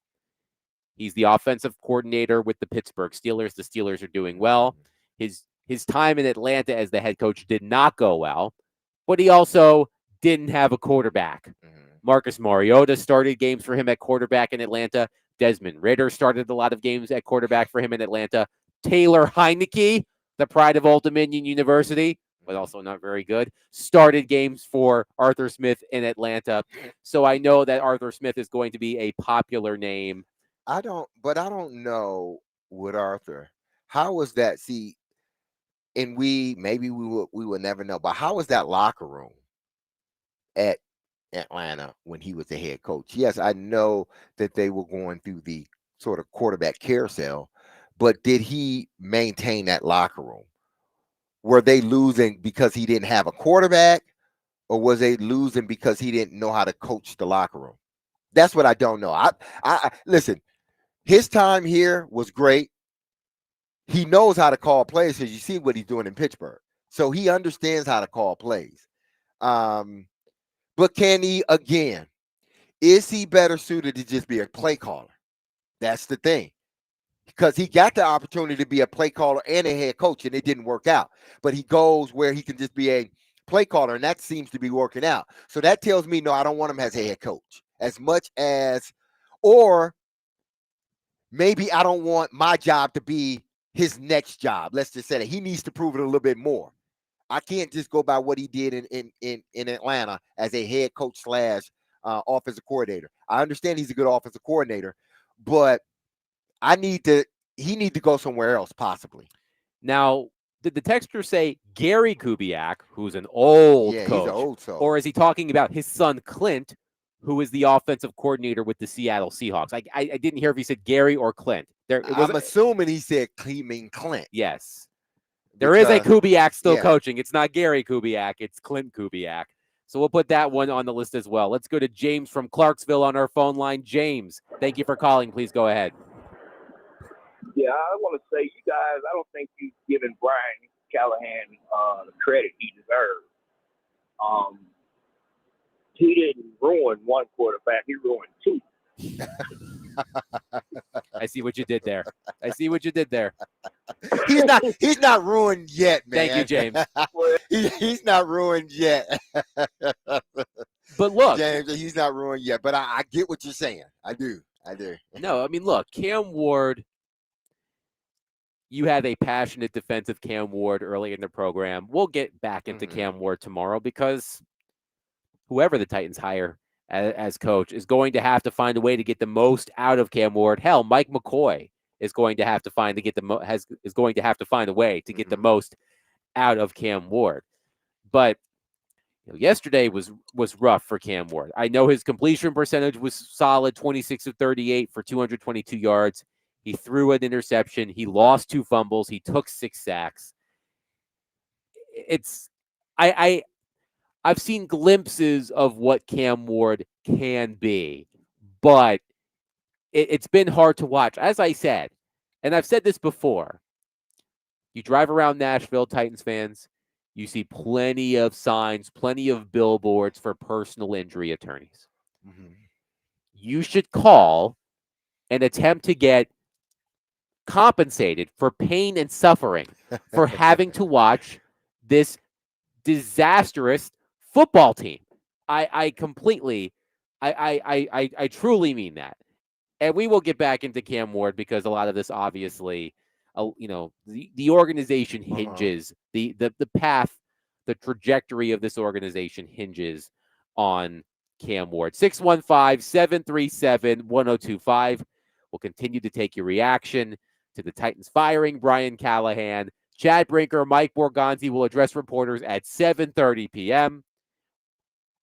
He's the offensive coordinator with the Pittsburgh Steelers. The Steelers are doing well. His time in Atlanta as the head coach did not go well, but he also didn't have a quarterback. Marcus Mariota started games for him at quarterback in Atlanta. Desmond Ridder started a lot of games at quarterback for him in Atlanta. Taylor Heineke, the pride of Old Dominion University, but also not very good, started games for Arthur Smith in Atlanta. So I know that Arthur Smith is going to be a popular name. I don't know with Arthur. How was that? See, and we will never know, but how was that locker room at Atlanta when he was the head coach? Yes, I know that they were going through the sort of quarterback carousel, but did he maintain that locker room? Were they losing because he didn't have a quarterback, or was they losing because he didn't know how to coach the locker room? That's what I don't know. I listen, his time here was great. He knows how to call plays because you see what he's doing in Pittsburgh. So he understands how to call plays. But can he, again, is he better suited to just be a play caller? That's the thing. Because he got the opportunity to be a play caller and a head coach, and it didn't work out. But he goes where he can just be a play caller, and that seems to be working out. So that tells me, no, I don't want him as a head coach as much as, or maybe I don't want my job to be his next job. Let's just say that he needs to prove it a little bit more. I can't just go by what he did in Atlanta as a head coach / offensive coordinator. I understand he's a good offensive coordinator, but he need to go somewhere else possibly. Now, did the texter say Gary Kubiak, who's an old coach, he's an old soul, or is he talking about his son Clint, who is the offensive coordinator with the Seattle Seahawks? I didn't hear if he said Gary or Clint. I'm assuming he said Clint. Yes. There is a Kubiak still coaching. It's not Gary Kubiak. It's Clint Kubiak. So we'll put that one on the list as well. Let's go to James from Clarksville on our phone line. James, thank you for calling. Please go ahead. Yeah, I want to say, you guys, I don't think you've given Brian Callahan the credit he deserves. He didn't ruin one quarterback. He ruined 2. I see what you did there. He's not ruined yet, man. Thank you, James. He's not ruined yet. But look, James, he's not ruined yet. But I get what you're saying. I do. No, I mean, look, Cam Ward you have a passionate defensive Cam Ward early in the program. We'll get back into Cam Ward tomorrow because whoever the Titans hire as coach is going to have to find a way to get the most out of Cam Ward. Hell, Mike McCoy is going to have to find a way to get the most out of Cam Ward. But yesterday was rough for Cam Ward. I know his completion percentage was solid, 26 of 38 for 222 yards. He threw an interception. He lost 2 fumbles. He took 6 sacks. I've seen glimpses of what Cam Ward can be, but it's been hard to watch. As I said, and I've said this before, you drive around Nashville, Titans fans, you see plenty of signs, plenty of billboards for personal injury attorneys. You should call and attempt to get compensated for pain and suffering for having to watch this disastrous football team. I truly mean that. And we will get back into Cam Ward because a lot of this obviously, the organization hinges, the path, the trajectory of this organization hinges on Cam Ward. 615-737-1025. We'll continue to take your reaction to the Titans firing Brian Callahan. Chad Brinker, Mike Borgonzi will address reporters at 7:30 p.m.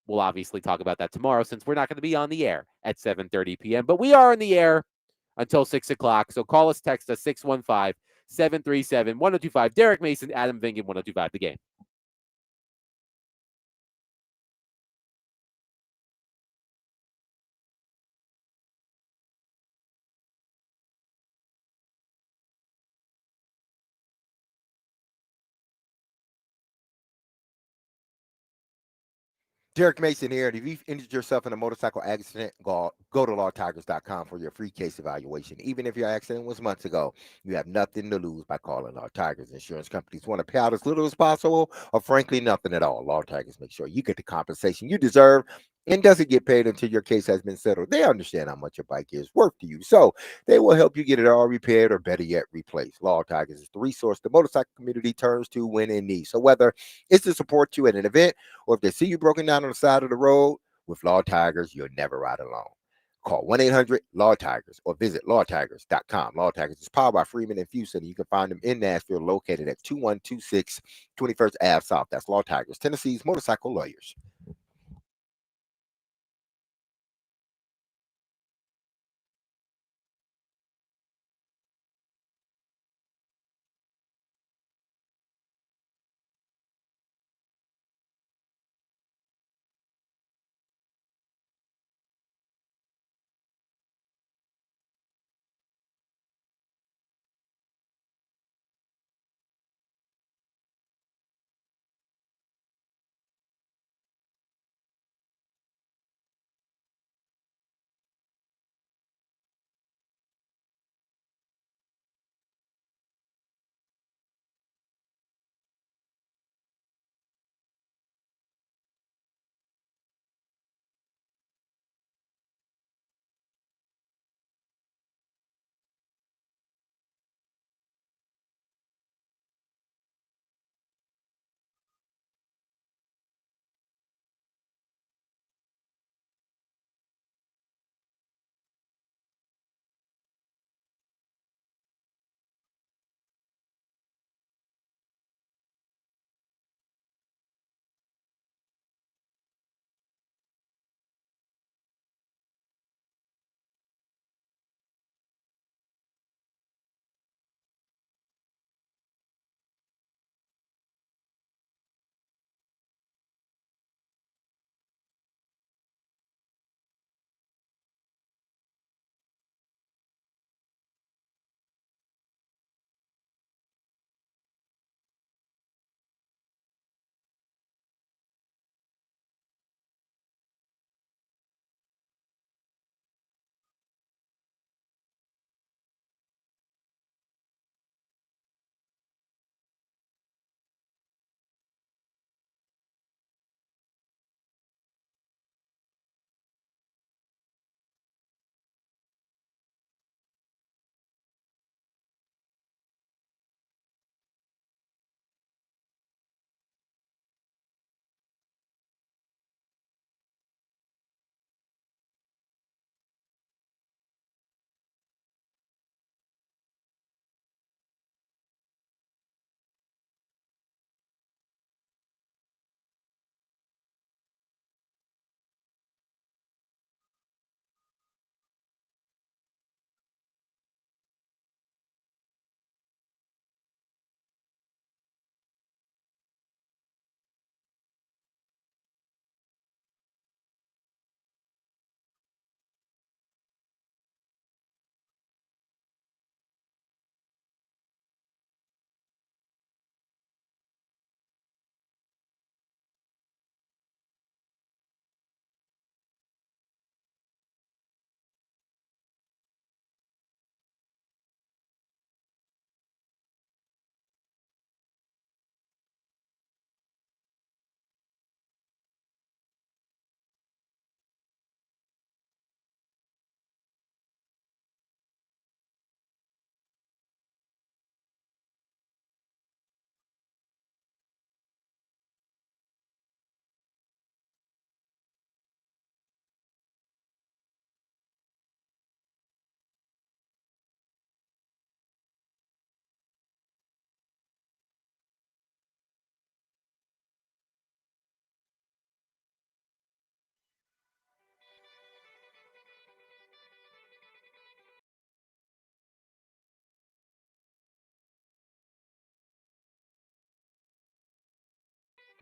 We'll obviously talk about that tomorrow since we're not going to be on the air at 7:30 p.m. But we are on the air until 6 o'clock. So call us, text us, 615-737-1025. Derek Mason, Adam Vingan, 1025 The Game. Derek Mason here, and if you've injured yourself in a motorcycle accident, go to lawtigers.com for your free case evaluation. Even if your accident was months ago, you have nothing to lose by calling Law Tigers. Insurance companies want to pay out as little as possible, or frankly, nothing at all. Law Tigers make sure you get the compensation you deserve and doesn't get paid until your case has been settled. They understand how much your bike is worth to you, so they will help you get it all repaired or better yet, replaced. Law Tigers is the resource the motorcycle community turns to when in need. So whether it's to support you at an event or if they see you broken down on the side of the road, with Law Tigers, you'll never ride alone. Call 1-800-LAW-TIGERS or visit lawtigers.com. Law Tigers is powered by Freeman and Fuson. You can find them in Nashville, located at 2126 21st Ave South. That's Law Tigers, Tennessee's motorcycle lawyers.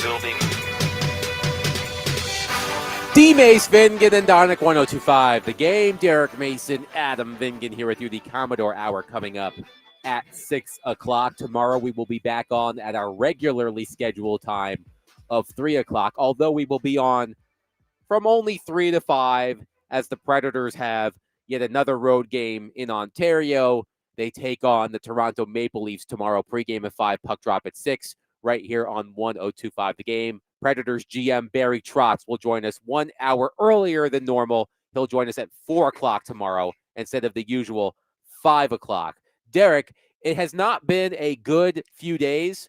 building. D. Mace, Vingan, and Donick 1025. The Game. Derek Mason, Adam Vingan here with you. The Commodore Hour coming up at 6 o'clock. Tomorrow we will be back on at our regularly scheduled time of 3 o'clock, although we will be on from only 3 to 5 as the Predators have yet another road game in Ontario. They take on the Toronto Maple Leafs tomorrow. Pregame at 5, puck drop at 6, right here on 1025 The Game. Predators GM Barry Trotz will join us 1 hour earlier than normal. He'll join us at 4 o'clock tomorrow instead of the usual 5 o'clock. Derek, it has not been a good few days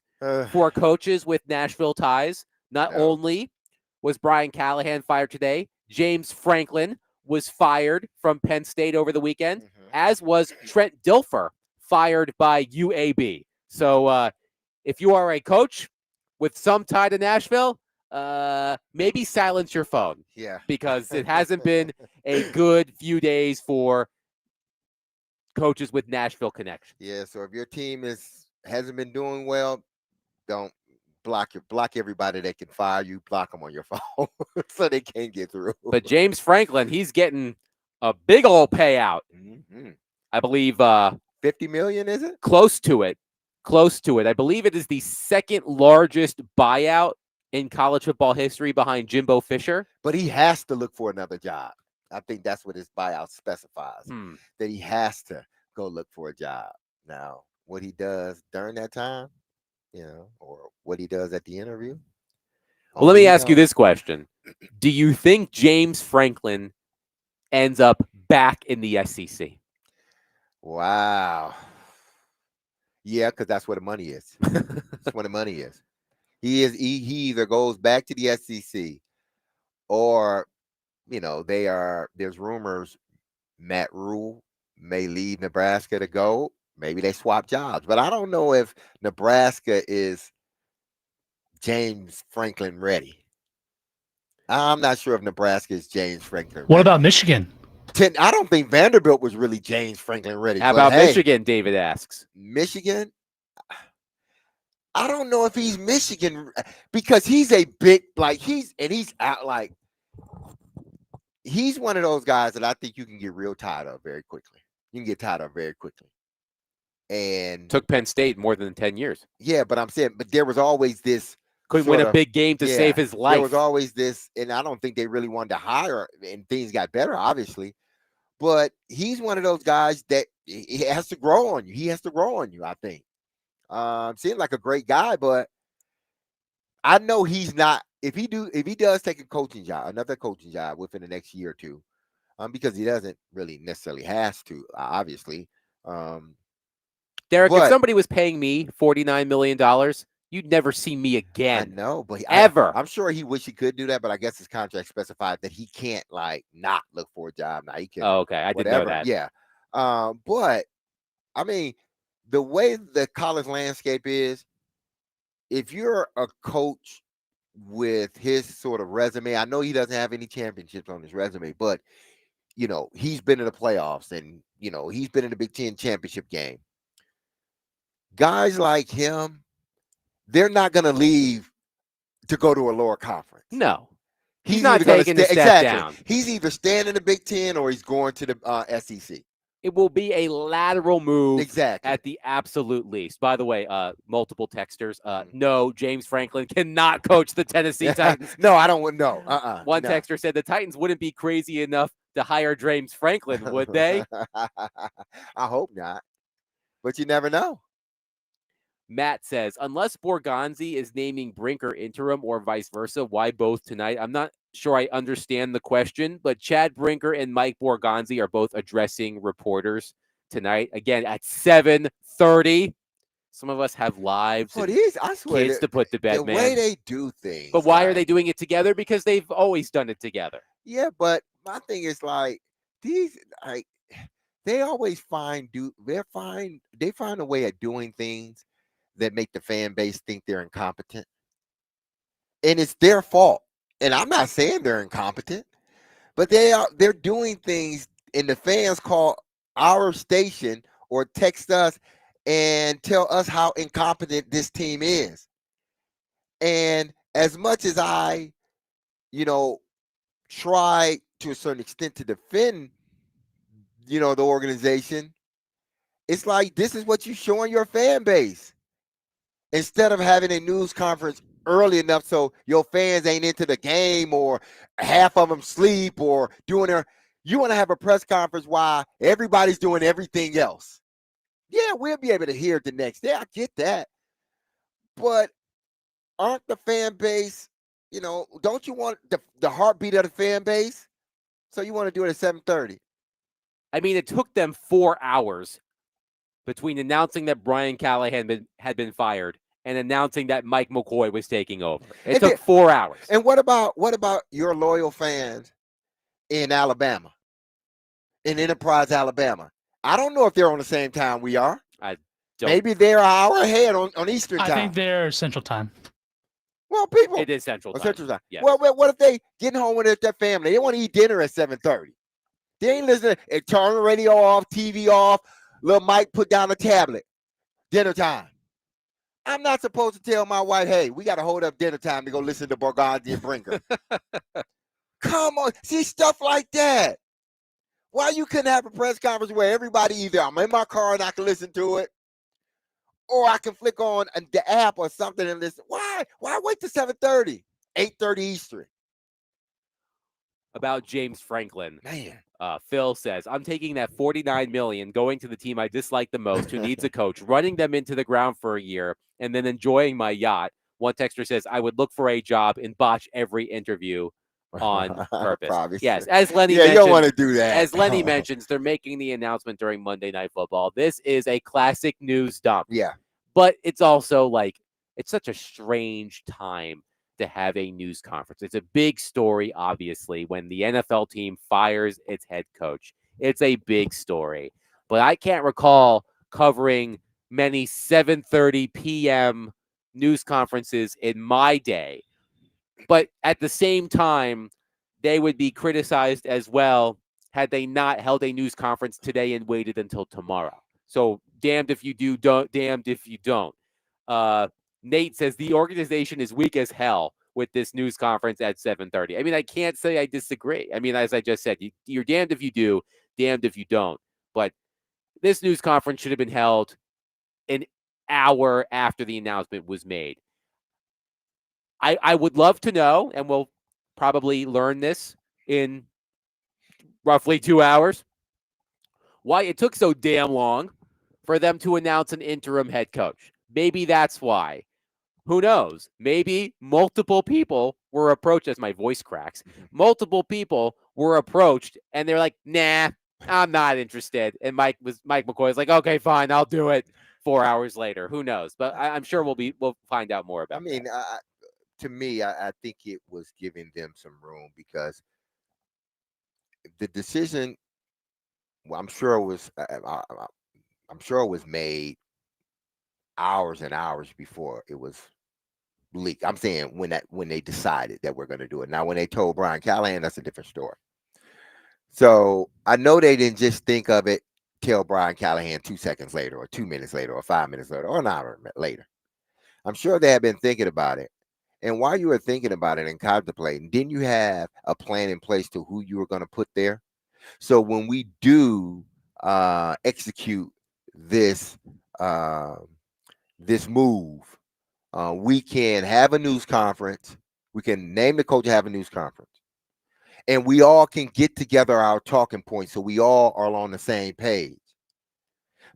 for coaches with Nashville ties. Not only was Brian Callahan fired today, James Franklin was fired from Penn State over the weekend, as was Trent Dilfer, fired by UAB. So if you are a coach with some tie to Nashville, maybe silence your phone. Yeah. Because it hasn't been a good few days for coaches with Nashville connection. Yeah, so if your team hasn't been doing well, don't block everybody that can fire you, block them on your phone so they can't get through. But James Franklin, he's getting a big old payout. Mm-hmm. I believe $50 million, is it? Close to it. I believe it is the second largest buyout in college football history behind Jimbo Fisher. But he has to look for another job. I think that's what his buyout specifies, that he has to go look for a job. Now, what he does during that time, or what he does at the interview. Well, let me ask you this question. Do you think James Franklin ends up back in the SEC? Wow. Yeah, because that's where the money is. That's where the money is. He either goes back to the SEC or, there's rumors Matt Rule may leave Nebraska to go. Maybe they swap jobs. But I don't know if Nebraska is James Franklin ready. I'm not sure if Nebraska is James Franklin ready. What about Michigan? I don't think Vanderbilt was really James Franklin ready. How about Michigan, David asks? Michigan? I don't know if he's Michigan because he's a big, he's one of those guys that I think you can get real tired of very quickly. You can get tired of very quickly. And took Penn State more than 10 years. Yeah, but I'm saying, there was always this. Couldn't win a big game to save his life. There was always this, and I don't think they really wanted to hire, and things got better, obviously. But he's one of those guys that he has to grow on you. He has to grow on you, I think. Seems like a great guy, but I know he's not. If he does take another coaching job within the next year or two, because he doesn't really necessarily has to, obviously. Derek, if somebody was paying me $49 million, you'd never see me again. I know, but ever. I'm sure he wish he could do that, but I guess his contract specified that he can't not look for a job. Now he can. Oh, okay, I didn't know that. Yeah, but I mean, the way the college landscape is, if you're a coach with his sort of resume, I know he doesn't have any championships on his resume, but he's been in the playoffs and he's been in the Big Ten championship game. Guys like him, they're not going to leave to go to a lower conference. No. He's not taking a step down. He's either staying in the Big Ten or he's going to the SEC. It will be a lateral move exactly at the absolute least. By the way, multiple texters. No, James Franklin cannot coach the Tennessee Titans. No, I don't know. One texter said the Titans wouldn't be crazy enough to hire James Franklin, would they? I hope not. But you never know. Matt says, unless Borgonzi is naming Brinker interim or vice versa, why both tonight? I'm not sure I understand the question, but Chad Brinker and Mike Borgonzi are both addressing reporters tonight. Again, at 7:30. Some of us have lives and I swear, kids to put to bed, the man. way they do things. But why are they doing it together? Because they've always done it together. Yeah, but my thing is they always find a way of doing things that make the fan base think they're incompetent. And it's their fault. And I'm not saying they're incompetent, but they're doing things, and the fans call our station or text us and tell us how incompetent this team is. And as much as I, try to a certain extent to defend, the organization, it's like this is what you showing your fan base. Instead of having a news conference early enough so your fans ain't into the game or half of them sleep or you want to have a press conference while everybody's doing everything else. Yeah, we'll be able to hear it the next day. I get that. But aren't the fan base, don't you want the heartbeat of the fan base? So you want to do it at 7:30. I mean, it took them 4 hours between announcing that Brian Callahan had been fired and announcing that Mike McCoy was taking over. It took 4 hours. And what about your loyal fans in Alabama, in Enterprise, Alabama? I don't know if they're on the same time we are. Maybe they're an hour ahead on Eastern time. I think they're Central Time. Well, people. It is Central Time. Central Time. Yes. Well, what if they getting home with their family? They want to eat dinner at 7:30. They ain't listening. Turn the radio off, TV off. Little Mike put down a tablet. Dinner time. I'm not supposed to tell my wife, hey, we got to hold up dinner time to go listen to Borgazzi and Brinker. Come on. See, stuff like that. Why you couldn't have a press conference where everybody either I'm in my car and I can listen to it, or I can flick on the app or something and listen. Why wait till 7:30, 8:30 Eastern? About James Franklin. Man. Phil says, I'm taking that $49 million, going to the team I dislike the most, who needs a coach, running them into the ground for a year, and then enjoying my yacht. One texter says, I would look for a job and botch every interview on purpose. Yes, as Lenny mentioned, you don't want to do that. As Lenny mentions, they're making the announcement during Monday Night Football. This is a classic news dump. Yeah. But it's also like, it's such a strange time to have a news conference. It's a big story, obviously, when the NFL team fires its head coach. It's a big story. But I can't recall covering many 7:30 p.m. news conferences in my day. But at the same time, they would be criticized as well had they not held a news conference today and waited until tomorrow. So damned if you do, damned if you don't. Nate says the organization is weak as hell with this news conference at 7:30. I mean, I can't say I disagree. I mean, as I just said, you're damned if you do, damned if you don't. But this news conference should have been held an hour after the announcement was made. I would love to know, and we'll probably learn this in roughly 2 hours, why it took so damn long for them to announce an interim head coach. Maybe that's why. Who knows? Maybe multiple people were approached, as my voice cracks. Multiple people were approached, and they're like, nah, I'm not interested. And Mike McCoy's like, okay, fine, I'll do it 4 hours later. Who knows? But I'm sure we'll find out more about it. To me, I think it was giving them some room because the decision, well, I'm sure it was made hours and hours before it was leaked. I'm saying when they decided that we're going to do it. Now, when they told Brian Callahan, that's a different story. So I know they didn't just think of it, tell Brian Callahan 2 seconds later or 2 minutes later or 5 minutes later or an hour later. I'm sure they had been thinking about it. And while you were thinking about it and contemplating, didn't you have a plan in place to who you were going to put there? So when we do execute this move, we can have a news conference. We can name the coach and have a news conference. And we all can get together our talking points so we all are on the same page.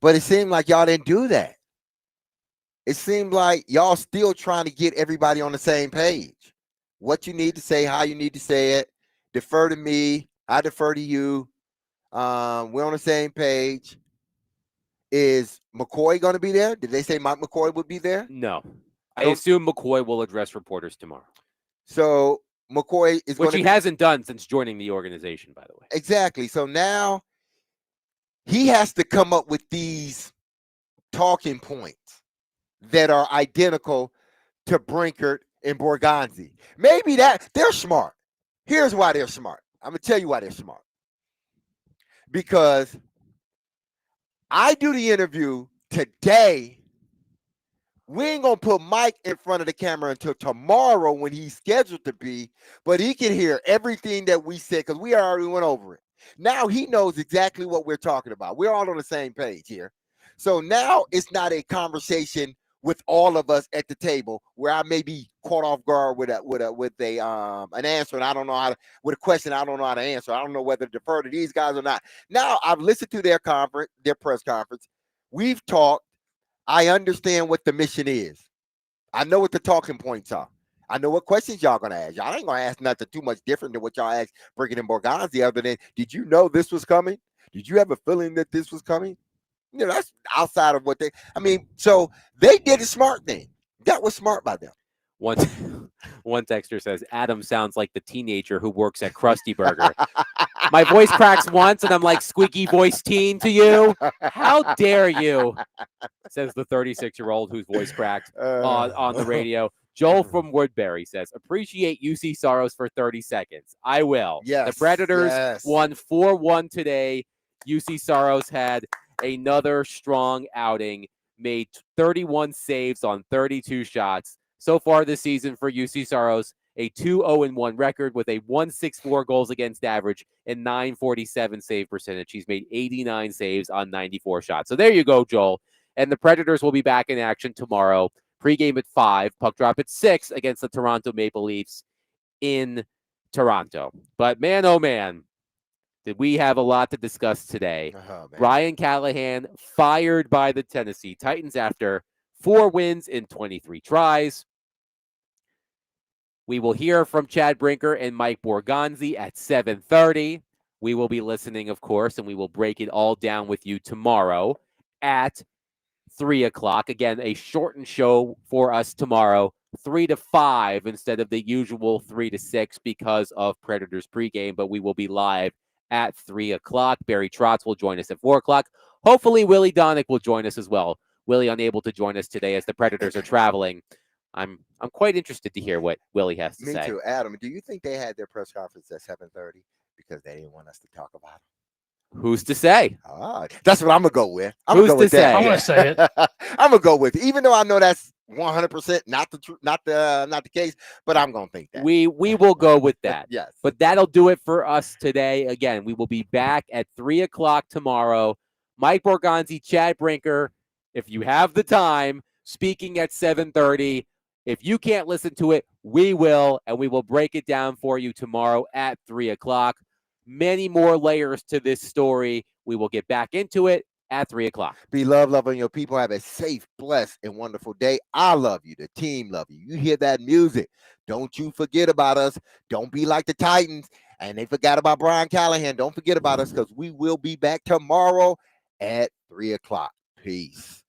But it seemed like y'all didn't do that. It seemed like y'all still trying to get everybody on the same page. What you need to say, how you need to say it. Defer to me. I defer to you. We're on the same page. Is McCoy going to be there? Did they say Mike McCoy would be there? No. I assume McCoy will address reporters tomorrow. So McCoy is which he hasn't done since joining the organization, by the way. Exactly. So now he has to come up with these talking points that are identical to Brinkert and Borgazzi. Maybe they're smart. Here's why they're smart. I'm going to tell you why they're smart. Because I do the interview today We ain't gonna put Mike in front of the camera until tomorrow when he's scheduled to be, but he can hear everything that we said because we already went over it. Now he knows exactly what we're talking about. We're all on the same page here. So now it's not a conversation with all of us at the table where I may be caught off guard with an answer and I don't know how to, with a question I don't know how to answer. I don't know whether to defer to these guys or not. Now I've listened to their press conference. We've talked. I understand what the mission is. I know what the talking points are. I know what questions y'all gonna ask. Y'all ain't gonna ask nothing too much different than what y'all asked Brigham and Borgonzi, other than, did you know this was coming? Did you have a feeling that this was coming? You know, that's outside of what so they did a smart thing. That was smart by them. One texter says, Adam sounds like the teenager who works at Krusty Burger. My voice cracks once and I'm like squeaky voice teen to you. How dare you? Says the 36-year-old whose voice cracked on the radio. Joel from Woodbury says, appreciate UC Soros for 30 seconds. I will. Yes. The Predators won 4-1 today. UC Soros had another strong outing, made 31 saves on 32 shots. So far this season for UC Soros, a 2-0-1 record with a 164 goals against average and 947 save percentage. He's made 89 saves on 94 shots. So there you go, Joel. And the Predators will be back in action tomorrow. Pregame at 5, puck drop at 6 against the Toronto Maple Leafs in Toronto. But man, oh man, did we have a lot to discuss today. Brian Callahan fired by the Tennessee Titans after 4 wins in 23 tries. We will hear from Chad Brinker and Mike Borgonzi at 7:30. We will be listening, of course, and we will break it all down with you tomorrow at 3 o'clock. Again, a shortened show for us tomorrow, 3 to 5 instead of the usual 3 to 6 because of Predators pregame, but we will be live at 3 o'clock. Barry Trotz will join us at 4 o'clock. Hopefully, Willie Donick will join us as well. Willie unable to join us today as the Predators are traveling. I'm quite interested to hear what Willie has to say. Me too. Adam, do you think they had their press conference at 7:30 because they didn't want us to talk about it? Who's to say? That's what I'm gonna go with. Who's to say? I'm gonna say it. I'm gonna go with it, even though I know that's 100% not the case, but I'm gonna think that we will go with that. Yes. But that'll do it for us today. Again, we will be back at 3 o'clock tomorrow. Mike Borgonzi, Chad Brinker, if you have the time, speaking at 7:30. If you can't listen to it, we will, and we will break it down for you tomorrow at 3 o'clock. Many more layers to this story. We will get back into it at 3 o'clock. Be loving your people. Have a safe, blessed, and wonderful day. I love you. The team love you. You hear that music. Don't you forget about us. Don't be like the Titans. And they forgot about Brian Callahan. Don't forget about us because we will be back tomorrow at 3 o'clock. Peace.